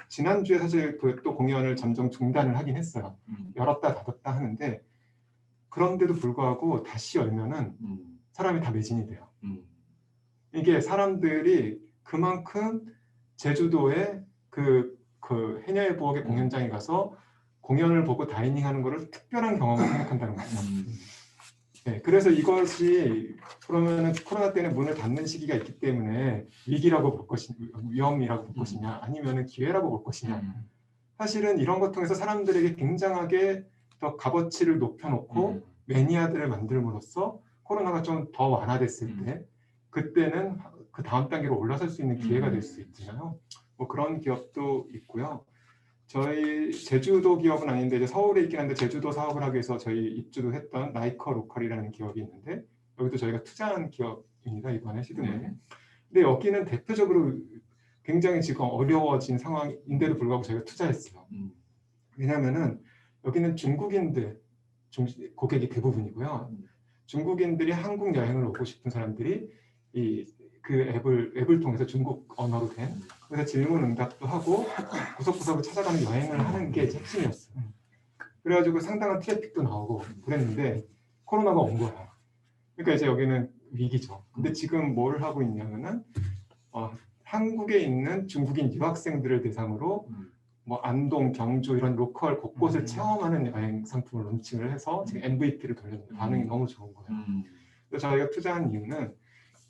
지난주에 사실 그 또 공연을 잠정 중단을 하긴 했어요. 열었다 닫았다 하는데, 그런데도 불구하고 다시 열면은 사람이 다 매진이 돼요. 이게 사람들이 그만큼 제주도에 그 해녀의 부엌의 공연장에 가서 공연을 보고 다이닝하는 것을 특별한 경험을 생각한다는 거죠. 네, 그래서 이것이 그러면은 코로나 때문에 문을 닫는 시기가 있기 때문에 위기라고 볼 것이냐, 위험이라고 볼 것이냐, 아니면은 기회라고 볼 것이냐. 사실은 이런 것 통해서 사람들에게 굉장하게 더 값어치를 높여놓고 매니아들을 만들므로써 코로나가 좀 더 완화됐을 때 그때는 그 다음 단계로 올라설 수 있는 기회가 될 수 있잖아요. 뭐 그런 기업도 있고요. 저희 제주도 기업은 아닌데 이제 서울에 있긴 한데 제주도 사업을 하기 위해서 저희 입주도 했던 라이커 로컬이라는 기업이 있는데, 여기도 저희가 투자한 기업입니다. 이번에 시드머니. 근데 여기는 대표적으로 굉장히 지금 어려워진 상황인데도 불구하고 저희가 투자했어요. 왜냐하면은 여기는 중국인들 고객이 대부분이고요. 중국인들이 한국 여행을 오고 싶은 사람들이 그 앱을 통해서 중국 언어로 된, 그래서 질문 응답도 하고 구석구석을 찾아가는 여행을 하는 게 핵심이었어요. 그래가지고 상당한 트래픽도 나오고 그랬는데 코로나가 온 거야. 그러니까 이제 여기는 위기죠. 근데 지금 뭘 하고 있냐면은 한국에 있는 중국인 유학생들을 대상으로 뭐 안동, 경주 이런 로컬 곳곳을 체험하는 여행 상품을 론칭을 해서 지금 MVP를 돌렸는데 반응이 너무 좋은 거예요. 그래서 저희가 투자한 이유는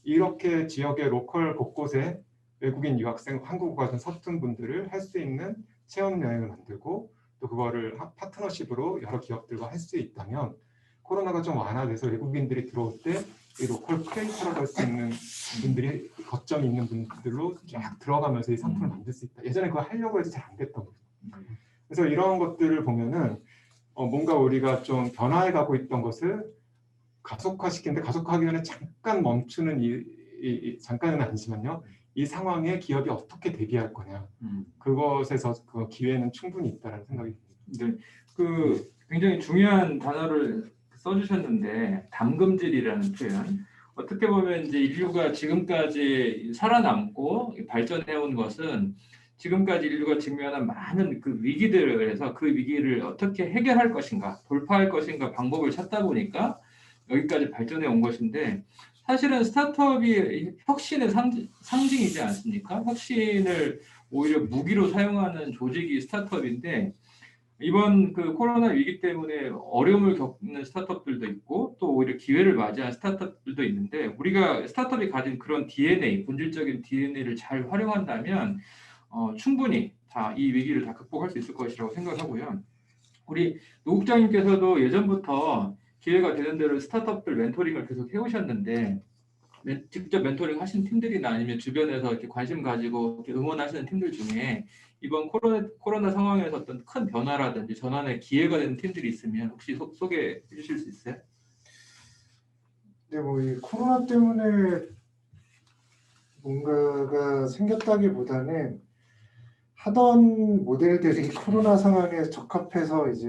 이렇게 지역의 로컬 곳곳에 외국인 유학생, 한국어가 좀 서툰 분들을 할 수 있는 체험 여행을 만들고, 또 그거를 파트너십으로 여러 기업들과 할 수 있다면 코로나가 좀 완화돼서 외국인들이 들어올 때 이 로컬 크리에이터라고 할 수 있는 분들이 거점이 있는 분들로 쫙 들어가면서 이 상품을 만들 수 있다. 예전에 그거 하려고 해도 잘 안 됐던 거죠. 그래서 이런 것들을 보면은 뭔가 우리가 좀 변화해 가고 있던 것을 가속화시키는데 가속화하기 전에 잠깐 멈추는 잠깐은 아니지만요. 이 상황에 기업이 어떻게 대비할 거냐. 그것에서 그 기회는 충분히 있다는 생각이 듭니다. 네, 그 굉장히 중요한 단어를 써주셨는데 담금질이라는 표현. 어떻게 보면 이제 인류가 지금까지 살아남고 발전해온 것은 지금까지 인류가 직면한 많은 그 위기들에서 그 위기를 어떻게 해결할 것인가, 돌파할 것인가 방법을 찾다 보니까 여기까지 발전해 온 것인데 사실은 스타트업이 혁신의 상징이지 않습니까? 혁신을 오히려 무기로 사용하는 조직이 스타트업인데 이번 그 코로나 위기 때문에 어려움을 겪는 스타트업들도 있고 또 오히려 기회를 맞이한 스타트업들도 있는데 우리가 스타트업이 가진 그런 DNA, 본질적인 DNA를 잘 활용한다면 충분히 다 이 위기를 다 극복할 수 있을 것이라고 생각하고요. 우리 노 국장님께서도 예전부터 기회가 되는 대로 스타트업들 멘토링을 계속 해오셨는데 직접 멘토링 하신 팀들이나 아니면 주변에서 이렇게 관심 가지고 이렇게 응원하시는 팀들 중에 이번 코로나 상황에서 어떤 큰 변화라든지 전환의 기회가 되는 팀들이 있으면 혹시 소개해 주실 수 있어요? 네, 뭐 이 코로나 때문에 뭔가가 생겼다기보다는 하던 모델들이 코로나 상황에 적합해서 이제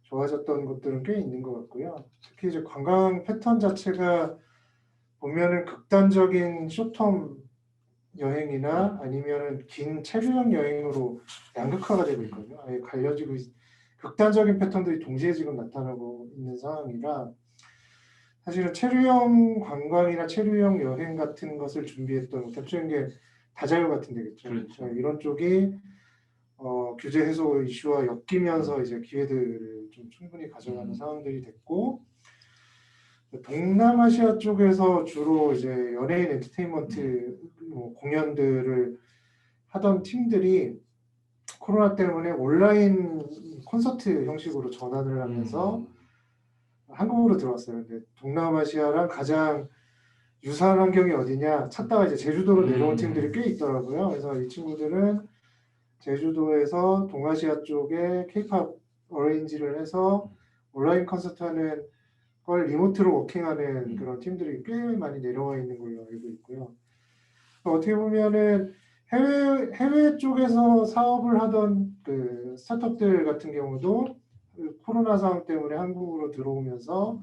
좋아졌던 것들은 꽤 있는 것 같고요. 특히 이제 관광 패턴 자체가 보면은 극단적인 쇼텀 여행이나 아니면은 긴 체류형 여행으로 양극화가 되고 있거든요. 아예 갈려지고 극단적인 패턴들이 동시에 지금 나타나고 있는 상황이라 사실은 체류형 관광이나 체류형 여행 같은 것을 준비했던 대표적인 게 다자유 같은 데겠죠. 그렇죠. 이런 쪽이 규제 해소 이슈와 엮이면서 이제 기회들을 좀 충분히 가져가는 상황들이 됐고 동남아시아 쪽에서 주로 이제 연예인 엔터테인먼트 공연들을 하던 팀들이 코로나 때문에 온라인 콘서트 형식으로 전환을 하면서 한국으로 들어왔어요. 근데 동남아시아랑 가장 유사한 환경이 어디냐 찾다가 이제 제주도로 내려온 팀들이 꽤 있더라고요. 그래서 이 친구들은 제주도에서 동아시아 쪽에 K-팝 어레인지를 해서 온라인 콘서트 하는 걸 리모트로 워킹하는 그런 팀들이 꽤 많이 내려와 있는 걸로 알고 있고요. 어떻게 보면은 해외 쪽에서 사업을 하던 그 스타트업들 같은 경우도 그 코로나 상황 때문에 한국으로 들어오면서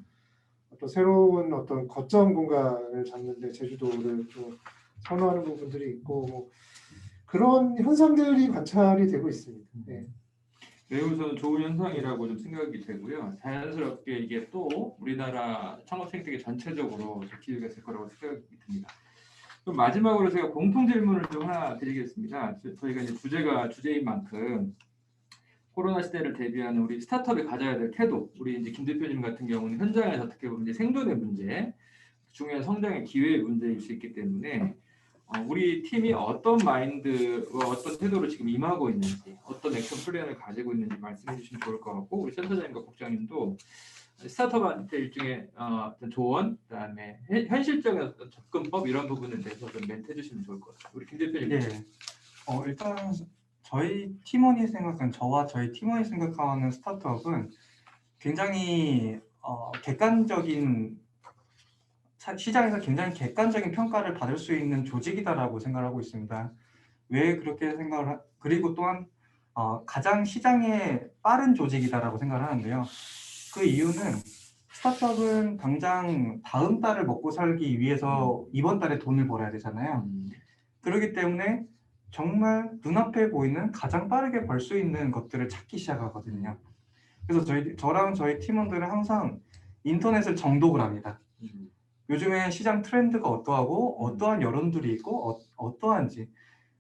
또 새로운 어떤 거점 공간을 잡는데 제주도를 좀 선호하는 부분들이 있고 뭐 그런 현상들이 관찰이 되고 있습니다. 네. 매우 저는 좋은 현상이라고 좀 생각이 되고요. 자연스럽게 이게 또 우리나라 창업 생태계 전체적으로 기회가 될 거라고 생각이 듭니다. 그럼 마지막으로 제가 공통 질문을 좀 하나 드리겠습니다. 저희가 이제 주제가 주제인 만큼 코로나 시대를 대비하는 우리 스타트업이 가져야 될 태도, 우리 이제 김 대표님 같은 경우는 현장에서 어떻게 보면 이제 생존의 문제, 중요한 성장의 기회의 문제일 수 있기 때문에 우리 팀이 어떤 마인드와 어떤 태도로 지금 임하고 있는지, 어떤 액션 플랜을 가지고 있는지 말씀해 주시면 좋을 것 같고 우리 센터장님과 국장님도 스타트업한테 일종의 어떤 조언, 그다음에 현실적인 어떤 접근법 이런 부분에 대해서 좀 멘트 해주시면 좋을 것 같아요. 우리 김 대표님. 예. 일단 저희 팀원이 생각하는 저와 저희 팀원이 생각하는 스타트업은 굉장히 객관적인 시장에서 굉장히 객관적인 평가를 받을 수 있는 조직이다라고 생각을 하고 있습니다. 왜 그렇게 그리고 또한 가장 시장에 빠른 조직이다라고 생각을 하는데요. 그 이유는 스타트업은 당장 다음 달을 먹고 살기 위해서 이번 달에 돈을 벌어야 되잖아요. 그렇기 때문에 정말 눈앞에 보이는 가장 빠르게 벌 수 있는 것들을 찾기 시작하거든요. 그래서 저랑 저희 팀원들은 항상 인터넷을 정독을 합니다. 요즘에 시장 트렌드가 어떠하고 어떠한 여론들이 있고 어떠한지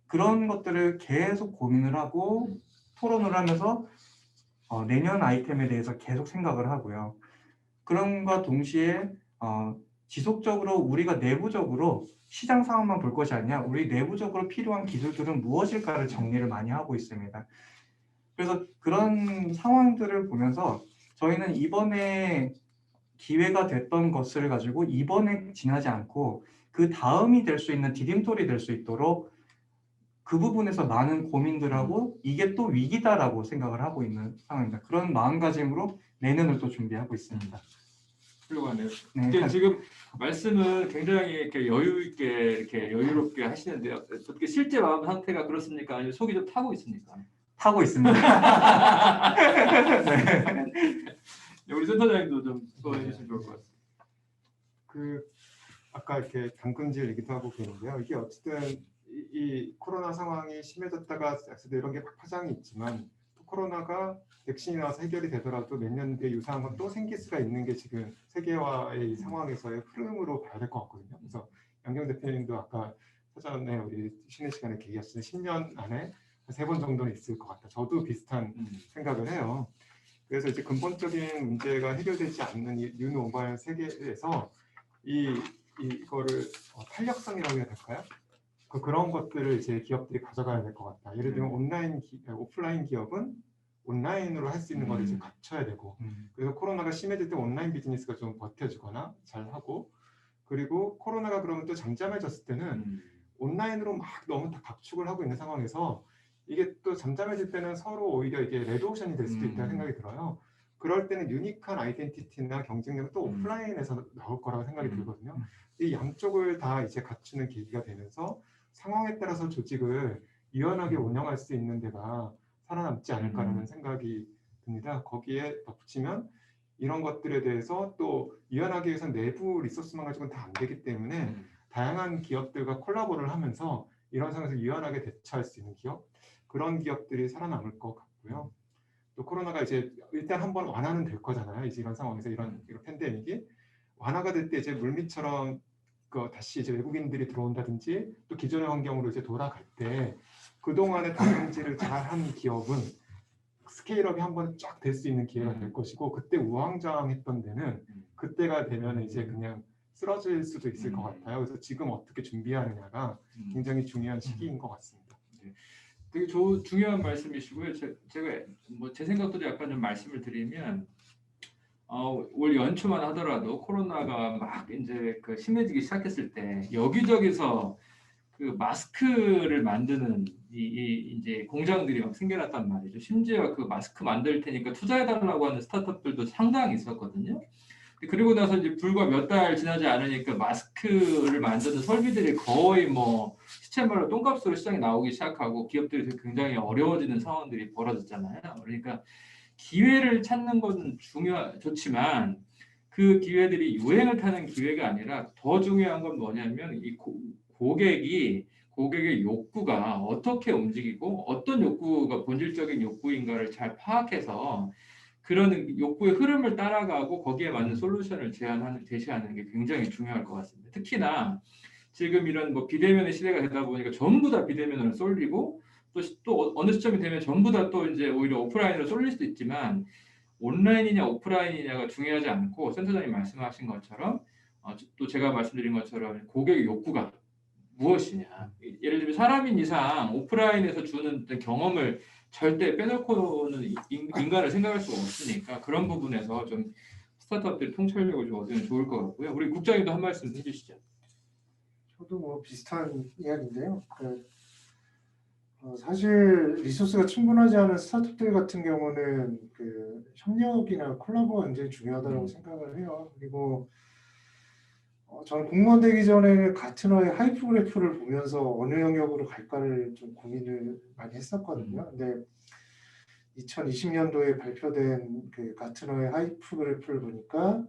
그런 것들을 계속 고민을 하고 토론을 하면서 내년 아이템에 대해서 계속 생각을 하고요. 그럼과 동시에 지속적으로 우리가 내부적으로 시장 상황만 볼 것이 아니라 우리 내부적으로 필요한 기술들은 무엇일까를 정리를 많이 하고 있습니다. 그래서 그런 상황들을 보면서 저희는 이번에 기회가 됐던 것을 가지고 이번에 지나지 않고 그 다음이 될 수 있는 디딤돌이 될 수 있도록 그 부분에서 많은 고민들하고 이게 또 위기다라고 생각을 하고 있는 상황입니다. 그런 마음가짐으로 내년을 또 준비하고 있습니다. 훌륭하네요. 네, 이게 지금 말씀은 굉장히 이렇게 여유 있게 이렇게 여유롭게 하시는데요. 어떻게 실제 마음 상태가 그렇습니까? 아니면 속이 좀 타고 있습니까? 타고 있습니다. 네, 우리 센터장님도 좀 소개해 주시면 좋을 것 같습니다. 그 아까 이렇게 당근질 얘기도 하고 그러는데요. 이게 어쨌든 이 코로나 상황이 심해졌다가 이런 게 파장이 있지만 또 코로나가 백신이 나와서 해결이 되더라도 몇 년 뒤에 유사한 건 또 생길 수가 있는 게 지금 세계화의 이 상황에서의 흐름으로 봐야 될 것 같거든요. 그래서 양경 대표님도 아까 사전에 우리 쉬는 시간에 얘기하셨는데 10년 안에 3번 정도는 있을 것 같다. 저도 비슷한 생각을 해요. 그래서 이제 근본적인 문제가 해결되지 않는 이 뉴노멀 세계에서 이거를 탄력성이라고 해야 될까요? 그런 것들을 이제 기업들이 가져가야 될 것 같다. 예를 들면 오프라인 기업은 온라인으로 할 수 있는 걸 이제 갖춰야 되고, 그래서 코로나가 심해질 때 온라인 비즈니스가 좀 버텨주거나 잘 하고, 그리고 코로나가 그러면 또 잠잠해졌을 때는 온라인으로 막 너무 다 각축을 하고 있는 상황에서 이게 또 잠잠해질 때는 서로 오히려 이게 레드오션이 될 수도 있다는 생각이 들어요. 그럴 때는 유니크한 아이덴티티나 경쟁력은 또 오프라인에서 나올 거라고 생각이 들거든요. 이 양쪽을 다 이제 갖추는 계기가 되면서 상황에 따라서 조직을 유연하게 운영할 수 있는 데가 살아남지 않을까라는 생각이 듭니다. 거기에 덧붙이면 이런 것들에 대해서 또 유연하게 위해서 내부 리소스만 가지고는 다 안 되기 때문에 다양한 기업들과 콜라보를 하면서 이런 상황에서 유연하게 대처할 수 있는 기업, 그런 기업들이 살아남을 것 같고요. 또 코로나가 이제 일단 한번 완화는 될 거잖아요. 이제 이런 상황에서 이런 팬데믹이 완화가 될 때 이제 물밑처럼 다시 이제 외국인들이 들어온다든지 또 기존의 환경으로 이제 돌아갈 때 그동안의 당근질을 잘한 기업은 스케일업이 한번 쫙 될 수 있는 기회가 될 것이고, 그때 우왕좌왕했던 데는 그때가 되면 이제 그냥 쓰러질 수도 있을 것 같아요. 그래서 지금 어떻게 준비하느냐가 굉장히 중요한 시기인 것 같습니다. 되게 중요한 말씀이시고요. 제가 뭐 제 생각도 약간 좀 말씀을 드리면 올 연초만 하더라도 코로나가 막 이제 그 심해지기 시작했을 때 여기저기서 그 마스크를 만드는 이제 공장들이 막 생겨났단 말이죠. 심지어 그 마스크 만들 테니까 투자해달라고 하는 스타트업들도 상당히 있었거든요. 그리고 나서 이제 불과 몇 달 지나지 않으니까 마스크를 만드는 설비들이 거의 뭐 시체말로 똥값으로 시장에 나오기 시작하고 기업들이 굉장히 어려워지는 상황들이 벌어졌잖아요. 그러니까 기회를 찾는 건 좋지만 그 기회들이 유행을 타는 기회가 아니라 더 중요한 건 뭐냐면 이 고객의 욕구가 어떻게 움직이고 어떤 욕구가 본질적인 욕구인가를 잘 파악해서 그런 욕구의 흐름을 따라가고 거기에 맞는 솔루션을 제시하는 게 굉장히 중요할 것 같습니다. 특히나 지금 이런 뭐 비대면의 시대가 되다 보니까 전부 다 비대면으로 쏠리고 또 어느 시점이 되면 전부 다 또 이제 오히려 오프라인으로 쏠릴 수도 있지만 온라인이냐 오프라인이냐가 중요하지 않고 센터장님 말씀하신 것처럼 또 제가 말씀드린 것처럼 고객의 욕구가 무엇이냐. 예를 들면 사람인 이상 오프라인에서 주는 어떤 경험을 절대 빼놓고는 인간을 생각할 수가 없으니까 그런 부분에서 좀 스타트업들 통찰력을 좀 얻으면 좋을 것 같고요. 우리 국장님도 한 말씀 해주시죠. 저도 뭐 비슷한 이야기인데요. 사실 리소스가 충분하지 않은 스타트업들 같은 경우는 그 협력이나 콜라보가 굉장히 중요하다고 생각을 해요. 그리고 저는 공무원 되기 전에는 가트너의 하이프그래프를 보면서 어느 영역으로 갈까를 좀 고민을 많이 했었거든요. 근데 2020년도에 발표된 그 가트너의 하이프그래프를 보니까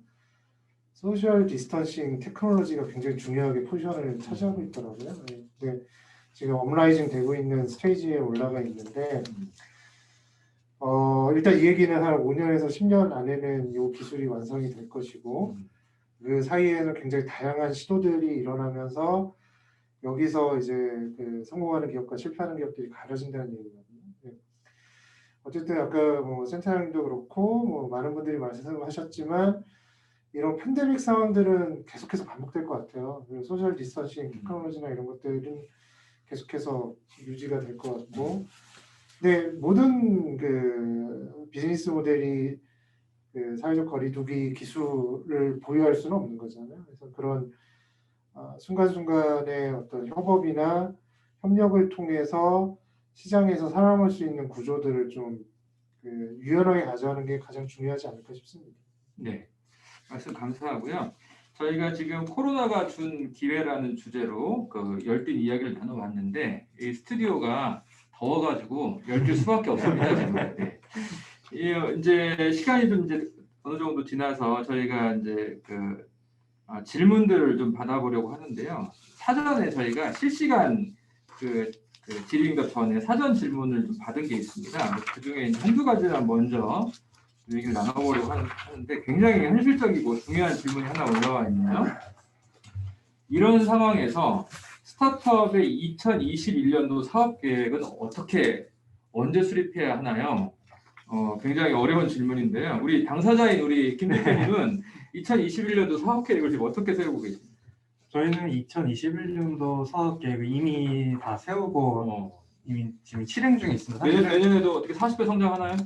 소셜 디스턴싱 테크놀로지가 굉장히 중요하게 포지션을 차지하고 있더라고요. 근데 지금 업라이징 되고 있는 스테이지에 올라가 있는데 일단 이 얘기는 한 5년에서 10년 안에는 이 기술이 완성이 될 것이고 그 사이에는 굉장히 다양한 시도들이 일어나면서 여기서 이제 그 성공하는 기업과 실패하는 기업들이 가려진다는 얘기거든요. 어쨌든 아까 뭐 센터장님도 그렇고 뭐 많은 분들이 말씀하셨지만 이런 팬데믹 상황들은 계속해서 반복될 것 같아요. 소셜 디스턴싱 테크놀로지나 이런 것들은 계속해서 유지가 될 것 같고, 근데 모든 그 비즈니스 모델이 그 사회적 거리두기 기술을 보유할 수는 없는 거잖아요. 그래서 그런 순간순간의 어떤 협업이나 협력을 통해서 시장에서 살아남을 수 있는 구조들을 좀 그 유연하게 가져가는 게 가장 중요하지 않을까 싶습니다. 네, 말씀 감사하고요. 저희가 지금 코로나가 준 기회라는 주제로 그 열띤 이야기를 나눠봤는데 이 스튜디오가 더워가지고 열릴 수밖에 없습니다. 지금. 네. 이제 시간이 좀 이제 어느 정도 지나서 저희가 이제 그 질문들을 좀 받아보려고 하는데요. 사전에 저희가 실시간 그 질의응답 전에 사전 질문을 좀 받은 게 있습니다. 그 중에 한두 가지만 먼저 얘기를 나눠보려고 하는데 굉장히 현실적이고 중요한 질문이 하나 올라와 있네요. 이런 상황에서 스타트업의 2021년도 사업 계획은 언제 수립해야 하나요? 굉장히 어려운 질문인데요. 우리 당사자인 우리 김 대표님은 2021년도 사업 계획을 지금 어떻게 세우고 계십니까? 저희는 2021년도 사업 계획을 이미 다 세우고 이미 지금 실행 중에 있습니다. 사실은 내년에도 어떻게 40배 성장하나요?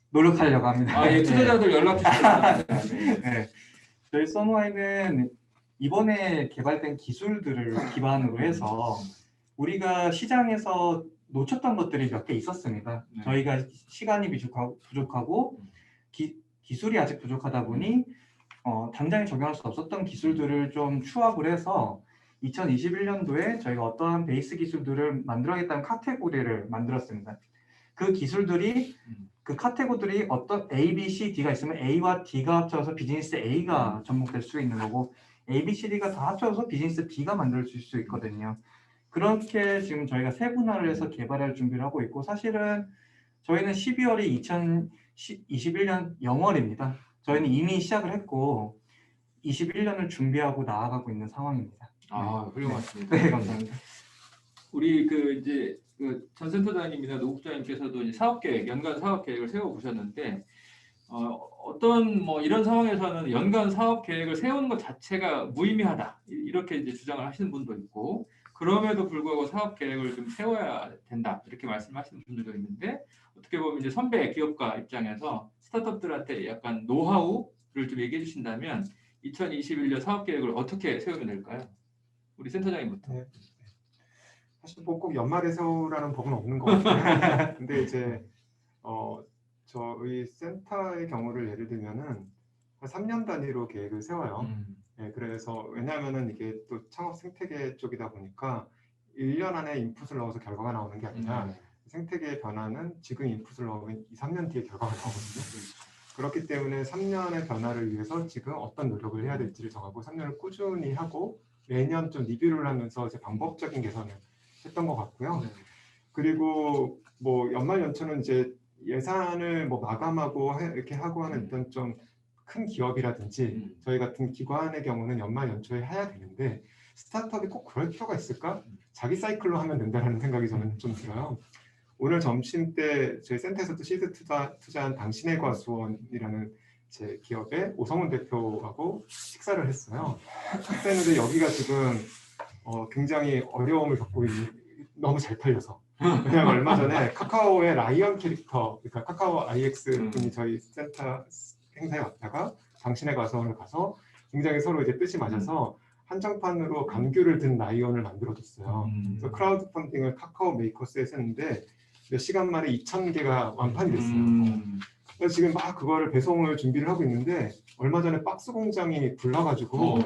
노력하려고 합니다. 예, 투자자들 연락 주시면 네. 저희 써머와이는 이번에 개발된 기술들을 기반으로 해서 우리가 시장에서 놓쳤던 것들이 몇 개 있었습니다. 네. 저희가 시간이 부족하고 기술이 아직 부족하다 보니 당장에 적용할 수 없었던 기술들을 좀 추합을 해서 2021년도에 저희가 어떠한 베이스 기술들을 만들어야겠다는 카테고리를 만들었습니다. 그 기술들이 그 카테고리들이 어떤 A, B, C, D가 있으면 A와 D가 합쳐서 비즈니스 A가 접목될 수 있는 거고 A, B, C, D가 다 합쳐서 비즈니스 B가 만들어질 수 있거든요. 그렇게 지금 저희가 세분화를 해서 개발할 준비를 하고 있고 사실은 저희는 12월이 2021년 0월입니다. 저희는 이미 시작을 했고 21년을 준비하고 나아가고 있는 상황입니다. 훌륭하십니다. 네, 감사합니다. 우리 이제 전 센터장님이나 노 국장님께서도 이제 연간 사업 계획을 세워 보셨는데 어떤 이런 상황에서는 연간 사업 계획을 세우는 것 자체가 무의미하다 이렇게 이제 주장을 하시는 분도 있고 그럼에도 불구하고 사업 계획을 좀 세워야 된다 이렇게 말씀하시는 분들도 있는데 어떻게 보면 이제 선배 기업가 입장에서 스타트업들한테 약간 노하우를 좀 얘기해 주신다면 2021년 사업 계획을 어떻게 세우면 될까요? 우리 센터장님부터. 네. 사실 뭐 꼭 연말에 세우라는 법은 없는 것 같아요. 근데 이제 저희 센터의 경우를 예를 들면은 한 3년 단위로 계획을 세워요. 네, 그래서 왜냐하면은 이게 또 창업 생태계 쪽이다 보니까 1년 안에 인풋을 넣어서 결과가 나오는 게 아니라 생태계의 변화는 지금 인풋을 넣으면 2, 3년 뒤에 결과가 나오거든요. 그렇기 때문에 3년의 변화를 위해서 지금 어떤 노력을 해야 될지를 정하고 3년을 꾸준히 하고 매년 좀 리뷰를 하면서 이제 방법적인 개선을 했던 것 같고요. 그리고 뭐 연말 연초는 이제 예산을 뭐 마감하고 이렇게 하고 하는 어떤 좀 큰 기업이라든지 저희 같은 기관의 경우는 연말 연초에 해야 되는데 스타트업이 꼭 그럴 필요가 있을까? 자기 사이클로 하면 된다는 생각이 저는 좀 들어요. 오늘 점심 때 저희 센터에서도 시드 투자한 당신의 과수원이라는 제 기업의 오성훈 대표하고 식사를 했어요. 식사했는데 여기가 지금 굉장히 어려움을 겪고 있는 너무 잘 팔려서 왜냐면 얼마 전에 카카오의 라이언 캐릭터 그러니까 카카오 IX 분이 저희 센터 행사에 왔다가 당신의 과수원을 가서 굉장히 서로 이제 뜻이 맞아서 한정판으로 감귤을 든 라이언을 만들어줬어요. 그래서 크라우드 펀딩을 카카오 메이커스에서 했는데 몇 시간 만에 2,000개가 완판이 됐어요. 그래서 지금 막 그거를 배송을 준비를 하고 있는데 얼마 전에 박스 공장이 불나가지고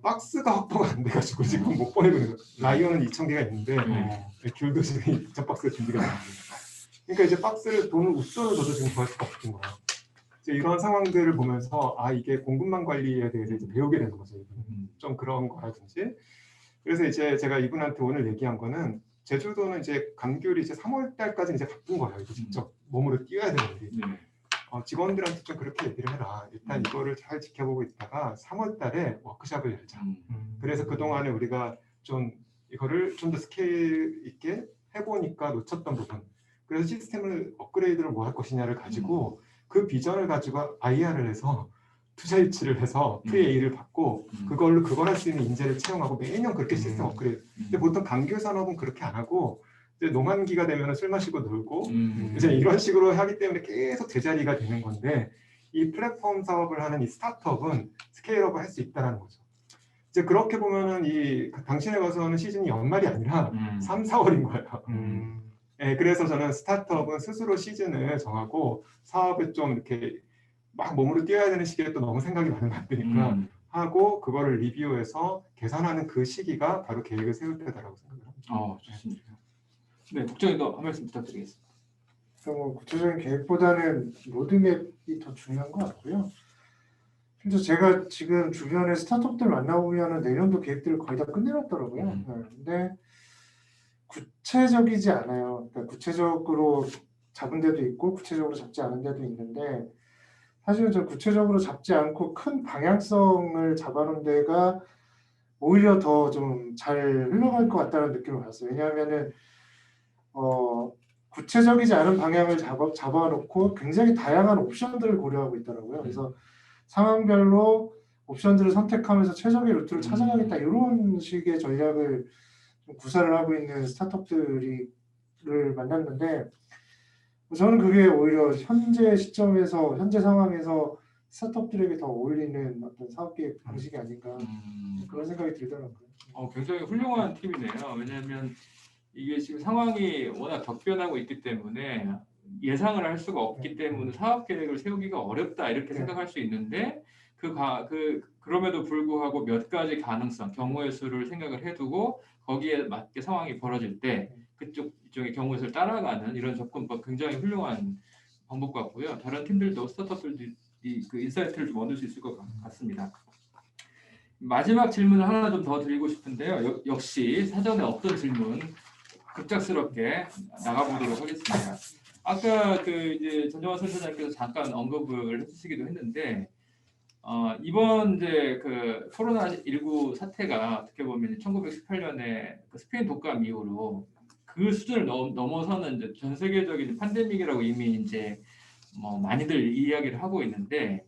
박스가 확보가 안 돼가지고 지금 못 보내고 있는 거예요. 라이언은 2,000개가 있는데 귤도 지금 2,000박스가 준비가 됩니다. 그러니까 이제 박스를 돈을 웃돈을 줘도 지금 구할 수가 없는 거예요. 이제 이런 상황들을 보면서 이게 공급망 관리에 대해서 이제 배우게 되는 거죠. 좀 그런 거라든지. 그래서 이제 제가 이분한테 오늘 얘기한 거는 제주도는 이제 감귤이 이제 3월 달까지 이제 바쁜 거예요. 이제 직접 몸으로 뛰어야 되는데 직원들한테 좀 그렇게 얘기를 해라. 일단 이거를 잘 지켜보고 있다가 3월 달에 워크숍을 열자. 그래서 그 동안에 우리가 좀 이거를 좀 더 스케일 있게 해보니까 놓쳤던 부분. 그래서 시스템을 업그레이드를 뭐 할 것이냐를 가지고 그 비전을 가지고 IR을 해서 투자 유치를 해서 Pre-A를 받고 그걸 할 수 있는 인재를 채용하고 매년 그렇게 시스템 업그레이드. 근데 보통 감귤 산업은 그렇게 안 하고 이제 농한기가 되면 술 마시고 놀고 이제 이런 식으로 하기 때문에 계속 제자리가 되는 건데 이 플랫폼 사업을 하는 이 스타트업은 스케일업을 할 수 있다는 거죠. 이제 그렇게 보면은 이 당신에 가서는 시즌이 연말이 아니라 3, 4월인 거예요. 네, 그래서 저는 스타트업은 스스로 시즌을 정하고 사업에 좀 이렇게 막 몸으로 뛰어야 되는 시기에 또 너무 생각이 많으면 안 되니까 하고 그거를 리뷰해서 계산하는 그 시기가 바로 계획을 세울 때다라고 생각을 합니다. 좋습니다. 네, 국장님도 한 말씀 부탁드리겠습니다. 뭐 구체적인 계획보다는 로드맵이 더 중요한 것 같고요. 실제 제가 지금 주변에 스타트업들 만나보면 내년도 계획들을 거의 다 끝내놨더라고요. 네, 근데 구체적이지 않아요. 그러니까 구체적으로 잡은 데도 있고 구체적으로 잡지 않은 데도 있는데 사실은 저 구체적으로 잡지 않고 큰 방향성을 잡아놓은 데가 오히려 더 좀 잘 흘러갈 것 같다는 느낌을 받았어요. 왜냐하면은 구체적이지 않은 방향을 잡아놓고 굉장히 다양한 옵션들을 고려하고 있더라고요. 그래서 상황별로 옵션들을 선택하면서 최적의 루트를 찾아가겠다 이런 식의 전략을 좀 구사를 하고 있는 스타트업들을 만났는데 저는 그게 오히려 현재 시점에서 현재 상황에서 스타트업들에게 더 어울리는 어떤 사업계획 방식이 아닌가 그런 생각이 들더라고요. 굉장히 훌륭한 팁이네요. 왜냐하면 이게 지금 상황이 워낙 격변하고 있기 때문에 예상을 할 수가 없기 때문에 사업 계획을 세우기가 어렵다 이렇게 생각할 수 있는데 그럼에도 불구하고 몇 가지 가능성, 경우의 수를 생각을 해두고 거기에 맞게 상황이 벌어질 때 이쪽의 경우의 수를 따라가는 이런 접근법 굉장히 훌륭한 방법 같고요. 다른 팀들도 스타트업들도 그 인사이트를 좀 얻을 수 있을 것 같습니다. 마지막 질문을 하나 좀 더 드리고 싶은데요. 역시 사전에 없던 질문 급작스럽게 나가보도록 하겠습니다. 아까 이제 전정환 센터장께서 잠깐 언급을 해주시기도 했는데 이번 이제 그 코로나19 사태가 어떻게 보면 1918년에 그 스페인 독감 이후로 그 수준을 넘어서는 이제 전 세계적인 팬데믹이라고 이미 이제 뭐 많이들 이야기를 하고 있는데.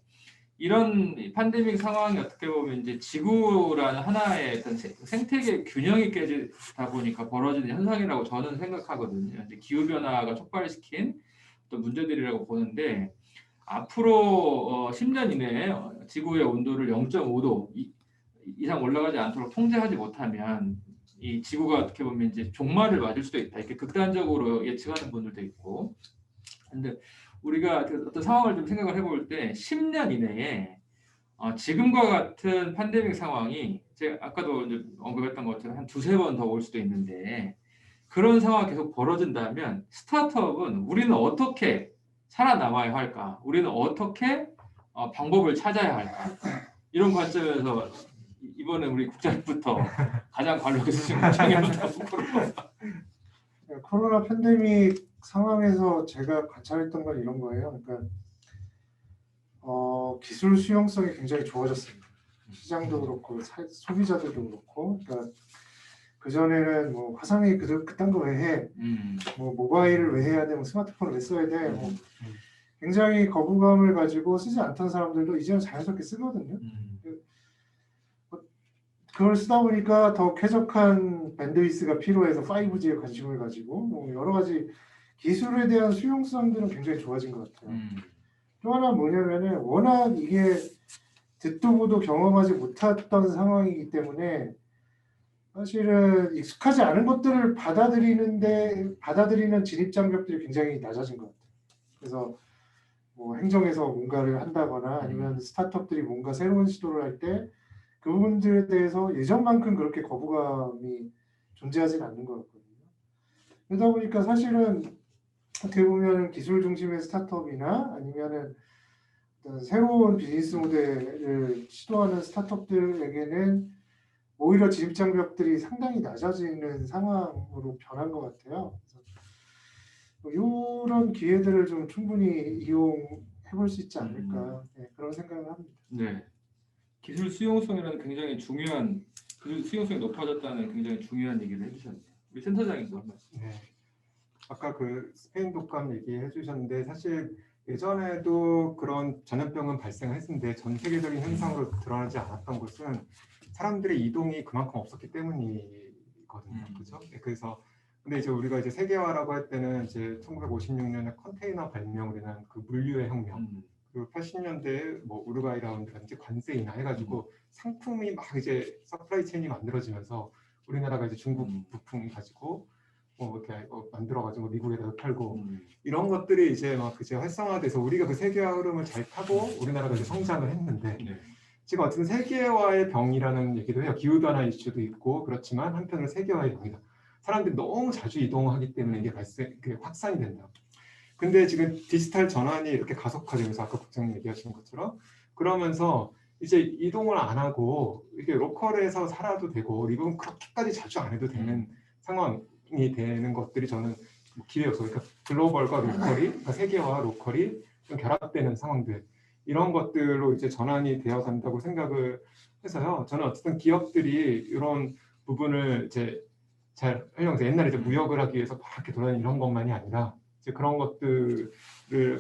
이런 팬데믹 상황이 어떻게 보면 이제 지구라는 하나의 어떤 생태계 균형이 깨지다 보니까 벌어지는 현상이라고 저는 생각하거든요. 이제 기후 변화가 촉발시킨 어떤 문제들이라고 보는데 앞으로 10년 이내에 지구의 온도를 0.5도 이상 올라가지 않도록 통제하지 못하면 이 지구가 어떻게 보면 이제 종말을 맞을 수도 있다. 이렇게 극단적으로 예측하는 분들도 있고. 근데 우리가 어떤 상황을 좀 생각을 해볼 때 10년 이내에 지금과 같은 팬데믹 상황이 제가 아까도 이제 언급했던 것처럼 한 두세 번 더 올 수도 있는데 그런 상황이 계속 벌어진다면 스타트업은 우리는 어떻게 살아남아야 할까? 우리는 어떻게 방법을 찾아야 할까? 이런 관점에서 이번에 우리 국장님부터 가장 관련 있으신 국장님부터 코로나 팬데믹 상황에서 제가 관찰했던 건 이런 거예요. 그러니까 기술 수용성이 굉장히 좋아졌습니다. 시장도 그렇고 소비자들도 그렇고. 그러니까 그 전에는 뭐 화상이 그딴 거 왜 해? 뭐 모바일을 왜 해야 돼? 뭐 스마트폰을 왜 써야 돼? 뭐 굉장히 거부감을 가지고 쓰지 않던 사람들도 이제는 자연스럽게 쓰거든요. 그걸 쓰다 보니까 더 쾌적한 밴드위스가 필요해서 5G에 관심을 가지고 뭐 여러 가지 기술에 대한 수용성들은 굉장히 좋아진 것 같아요. 또 하나 뭐냐면은 워낙 이게 듣도 보도 경험하지 못했던 상황이기 때문에 사실은 익숙하지 않은 것들을 받아들이는 진입 장벽들이 굉장히 낮아진 것 같아요. 그래서 뭐 행정에서 뭔가를 한다거나 아니면 스타트업들이 뭔가 새로운 시도를 할 때 그 부분들에 대해서 예전만큼 그렇게 거부감이 존재하지는 않는 것 같거든요. 그러다 보니까 사실은 어떻게 보면 기술 중심의 스타트업이나 아니면은 어떤 새로운 비즈니스 모델을 시도하는 스타트업들에게는 오히려 진입 장벽들이 상당히 낮아지는 상황으로 변한 것 같아요. 이런 기회들을 좀 충분히 이용해볼 수 있지 않을까 그런 생각을 합니다. 네, 기술 수용성이라는 굉장히 중요한 기술 수용성이 높아졌다는 굉장히 중요한 얘기를 해주셨네요. 우리 센터장님도 한 말씀. 네. 아까 그 스페인 독감 얘기해 주셨는데 사실 예전에도 그런 전염병은 발생했는데 전 세계적인 현상으로 드러나지 않았던 것은 사람들의 이동이 그만큼 없었기 때문이거든요. 그렇죠? 그래서 근데 이제 우리가 이제 세계화라고 할 때는 이제 1956년에 컨테이너 발명을 한 그 물류의 혁명, 그 80년대 뭐 우루과이 라운드라든지 관세 인하 해가지고 상품이 막 이제 서플라이 체인이 만들어지면서 우리나라가 이제 중국 부품 가지고 뭐 이렇게 만들어가지고 미국에다 팔고 이런 것들이 이제 막 이제 활성화돼서 우리가 그 세계화 흐름을 잘 타고 우리나라가 이제 성장을 했는데 네. 지금 어쨌든 세계화의 병이라는 얘기도 해요. 기후 변화 이슈도 있고 그렇지만 한편으로 세계화의 병이다. 사람들이 너무 자주 이동하기 때문에 이게 확산이 된다. 근데 지금 디지털 전환이 이렇게 가속화되면서 아까 국장님 얘기하신 것처럼 그러면서 이제 이동을 안 하고 이게 로컬에서 살아도 되고 미국은 그렇게까지 자주 안 해도 되는 상황이 되는 것들이 저는 뭐 기회 요소, 그러니까 글로벌과 로컬이, 그러니까 세계와 로컬이 좀 결합되는 상황들 이런 것들로 이제 전환이 되어 간다고 생각을 해서요. 저는 어쨌든 기업들이 이런 부분을 이제 잘 활용해서 옛날에 이제 무역을 하기 위해서 막 이렇게 돌아다니는 이런 것만이 아니라 이제 그런 것들을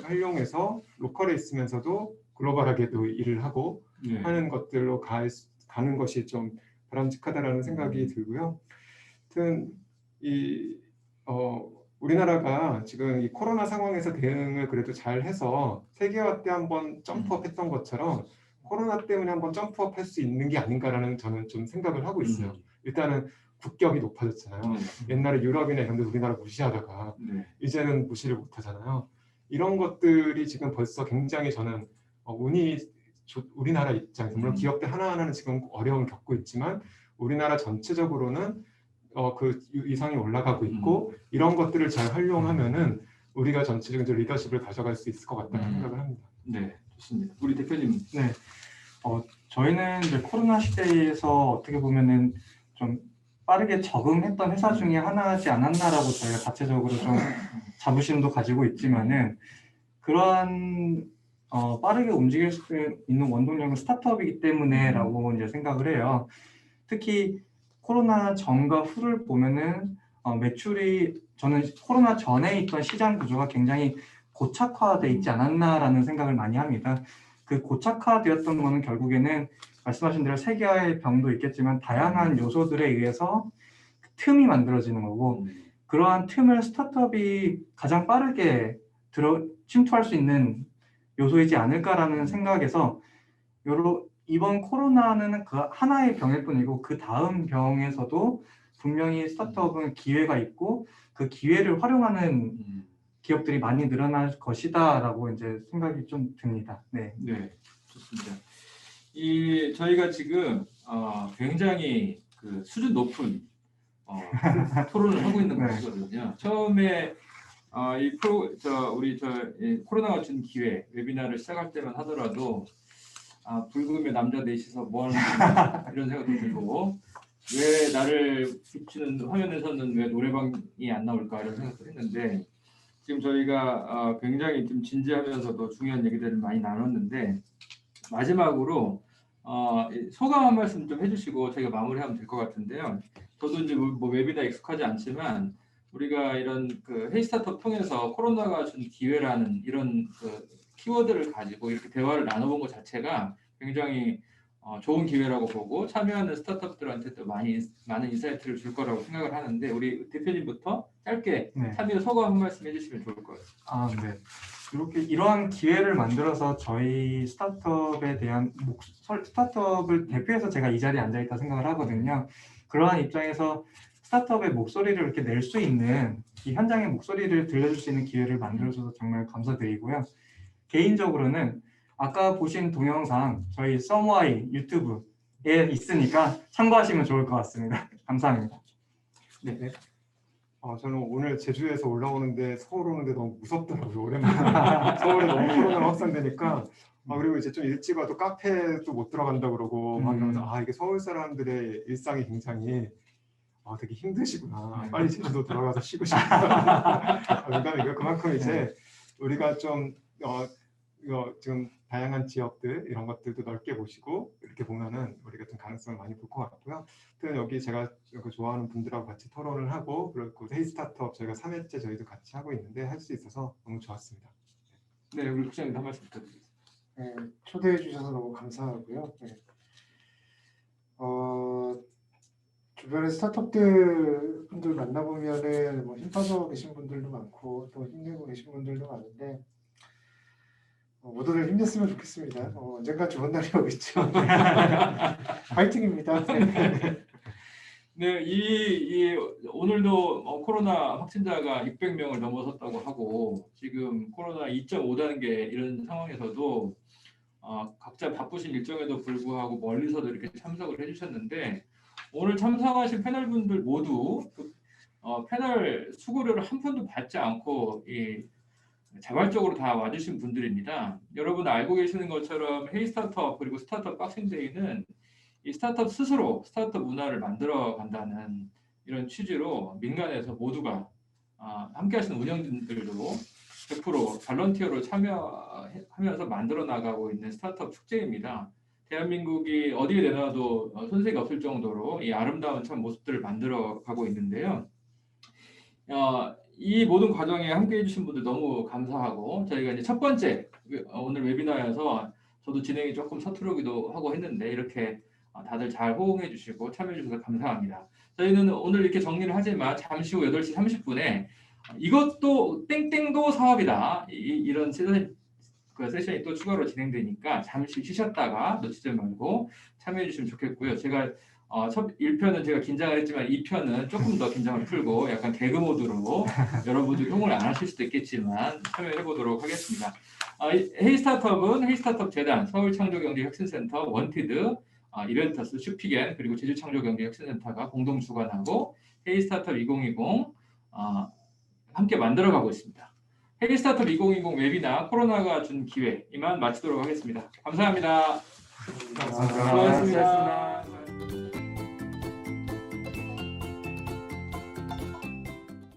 활용해서 로컬에 있으면서도 글로벌하게도 일을 하고 네. 하는 것들로 가는 것이 좀 바람직하다라는 생각이 들고요. 하여튼 우리나라가 지금 이 코로나 상황에서 대응을 그래도 잘 해서 세계화 때 한번 점프업했던 것처럼 코로나 때문에 한번 점프업할 수 있는 게 아닌가라는 저는 좀 생각을 하고 있어요. 일단은 국격이 높아졌잖아요. 옛날에 유럽이나 이런 데 우리나라 무시하다가 네. 이제는 무시를 못하잖아요. 이런 것들이 지금 벌써 굉장히 저는 우리나라 입장에서 물론 기업들 하나하나는 지금 어려움을 겪고 있지만 우리나라 전체적으로는 그 이상이 올라가고 있고 이런 것들을 잘 활용하면은 우리가 전체적인 리더십을 가져갈 수 있을 것 같다는 생각을 합니다. 네, 좋습니다. 우리 대표님. 네, 저희는 이제 코로나 시대에서 어떻게 보면은 좀 빠르게 적응했던 회사 중에 하나지 않았나라고 저희가 자체적으로 좀 자부심도 가지고 있지만은 그러한 빠르게 움직일 수 있는 원동력은 스타트업이기 때문에라고 이제 생각을 해요. 특히 코로나 전과 후를 보면은 매출이 저는 코로나 전에 있던 시장 구조가 굉장히 고착화돼 있지 않았나라는 생각을 많이 합니다. 그 고착화되었던 거는 결국에는 말씀하신 대로 세계화의 병도 있겠지만 다양한 요소들에 의해서 틈이 만들어지는 거고 그러한 틈을 스타트업이 가장 빠르게 침투할 수 있는 요소이지 않을까라는 생각에서 이번 코로나는 그 하나의 병일 뿐이고 그 다음 병에서도 분명히 스타트업은 기회가 있고 그 기회를 활용하는 기업들이 많이 늘어날 것이다라고 이제 생각이 좀 듭니다. 네, 네, 좋습니다. 저희가 지금 굉장히 그 수준 높은 토론을 하고 있는 것이거든요. 처음에 이 코로나가 준 기회 웨비나를 시작할 때만 하더라도 불금의 남자 넷이서 뭐 하는 거야 이런 생각도 들고 왜 나를 비추는 화면에서는 왜 노래방이 안 나올까 이런 생각도 했는데 지금 저희가 굉장히 좀 진지하면서도 중요한 얘기들을 많이 나눴는데 마지막으로 소감 한 말씀 좀 해주시고 저희가 마무리하면 될 것 같은데요. 저도 이제 뭐 웨비나 익숙하지 않지만 우리가 이런 그 헤이 스타트업 통해서 코로나가 준 기회라는 이런 그 키워드를 가지고 이렇게 대화를 나눠본 것 자체가 굉장히 좋은 기회라고 보고 참여하는 스타트업들한테도 많은 인사이트를 줄 거라고 생각을 하는데 우리 대표님부터 짧게 참여 소감 한 말씀 해주시면 좋을 것 같아요. 네. 이러한 기회를 만들어서 저희 스타트업에 대한 스타트업을 대표해서 제가 이 자리에 앉아 있다 생각을 하거든요. 그러한 입장에서 스타트업의 목소리를 이렇게 낼 수 있는 이 현장의 목소리를 들려줄 수 있는 기회를 만들어줘서 정말 감사드리고요. 개인적으로는 아까 보신 동영상 저희 썸와이 유튜브에 있으니까 참고하시면 좋을 것 같습니다. 감사합니다. 네. 저는 오늘 제주에서 올라오는데 서울 오는데 너무 무섭더라고요. 오랜만에 서울에 너무 코로나가 확산되니까 그리고 이제 좀 일찍 와도 카페도 못 들어간다 그러고 막 이러면서 이게 서울 사람들의 일상이 굉장히 되게 힘드시구나. 빨리 제주도 돌아가서 쉬고 싶다. 그러니까 그만큼 이제 우리가 좀 지금 다양한 지역들 이런 것들도 넓게 보시고 이렇게 보면은 우리가 좀 가능성을 많이 볼 것 같고요. 여기 제가 좋아하는 분들하고 같이 토론을 하고 그리고 헤이 스타트업 저희가 3회째 저희도 같이 하고 있는데 할 수 있어서 너무 좋았습니다. 네, 우리 국장님 한 말씀 부탁드립니다. 네, 초대해 주셔서 너무 감사하고요. 네. 주변에 스타트업들 분들 만나보면은 뭐 힘 빠져 계신 분들도 많고 또 힘내고 계신 분들도 많은데 모두들 힘냈으면 좋겠습니다. 언젠가 좋은 날이 오겠죠. 파이팅입니다. 네, 오늘도 코로나 확진자가 600명을 넘어섰다고 하고 지금 코로나 2.5 단계 이런 상황에서도 각자 바쁘신 일정에도 불구하고 멀리서도 이렇게 참석을 해주셨는데 오늘 참석하신 패널분들 모두 패널 수고료를 한 푼도 받지 않고 자발적으로 다 와주신 분들입니다. 여러분 알고 계시는 것처럼 헤이 스타트업 그리고 스타트업 박싱데이는 이 스타트업 스스로 스타트업 문화를 만들어 간다는 이런 취지로 민간에서 모두가 함께 하시는 운영진들도 100% 발런티어로 참여하면서 만들어 나가고 있는 스타트업 축제입니다. 대한민국이 어디에 내놔도 손색이 없을 정도로 이 아름다운 참 모습들을 만들어 가고 있는데요. 이 모든 과정에 함께 해주신 분들 너무 감사하고 저희가 이제 첫 번째 오늘 웨비나여서 저도 진행이 조금 서투르기도 하고 했는데 이렇게 다들 잘 호응해 주시고 참여해 주셔서 감사합니다. 저희는 오늘 이렇게 정리를 하지만 잠시 후 8시 30분에 이것도 땡땡도 사업이다. 이런 세션이 또 추가로 진행되니까 잠시 쉬셨다가 놓치지 말고 참여해 주시면 좋겠고요. 제가 첫 1편은 제가 긴장을 했지만 2편은 조금 더 긴장을 풀고 약간 개그 모드로 여러분들이 호응을 안 하실 수도 있겠지만 참여해 보도록 하겠습니다. 헤이 스타트업은 헤이 스타트업 재단, 서울창조경제혁신센터, 원티드, 이벤터스, 슈피겐 그리고 제주창조경제혁신센터가 공동 주관하고 헤이 스타트업 2020 함께 만들어가고 있습니다. 헤이 스타트업 2020 웨비나 코로나가 준 기회 이만 마치도록 하겠습니다. 감사합니다. 감사합니다. 수고하셨습니다.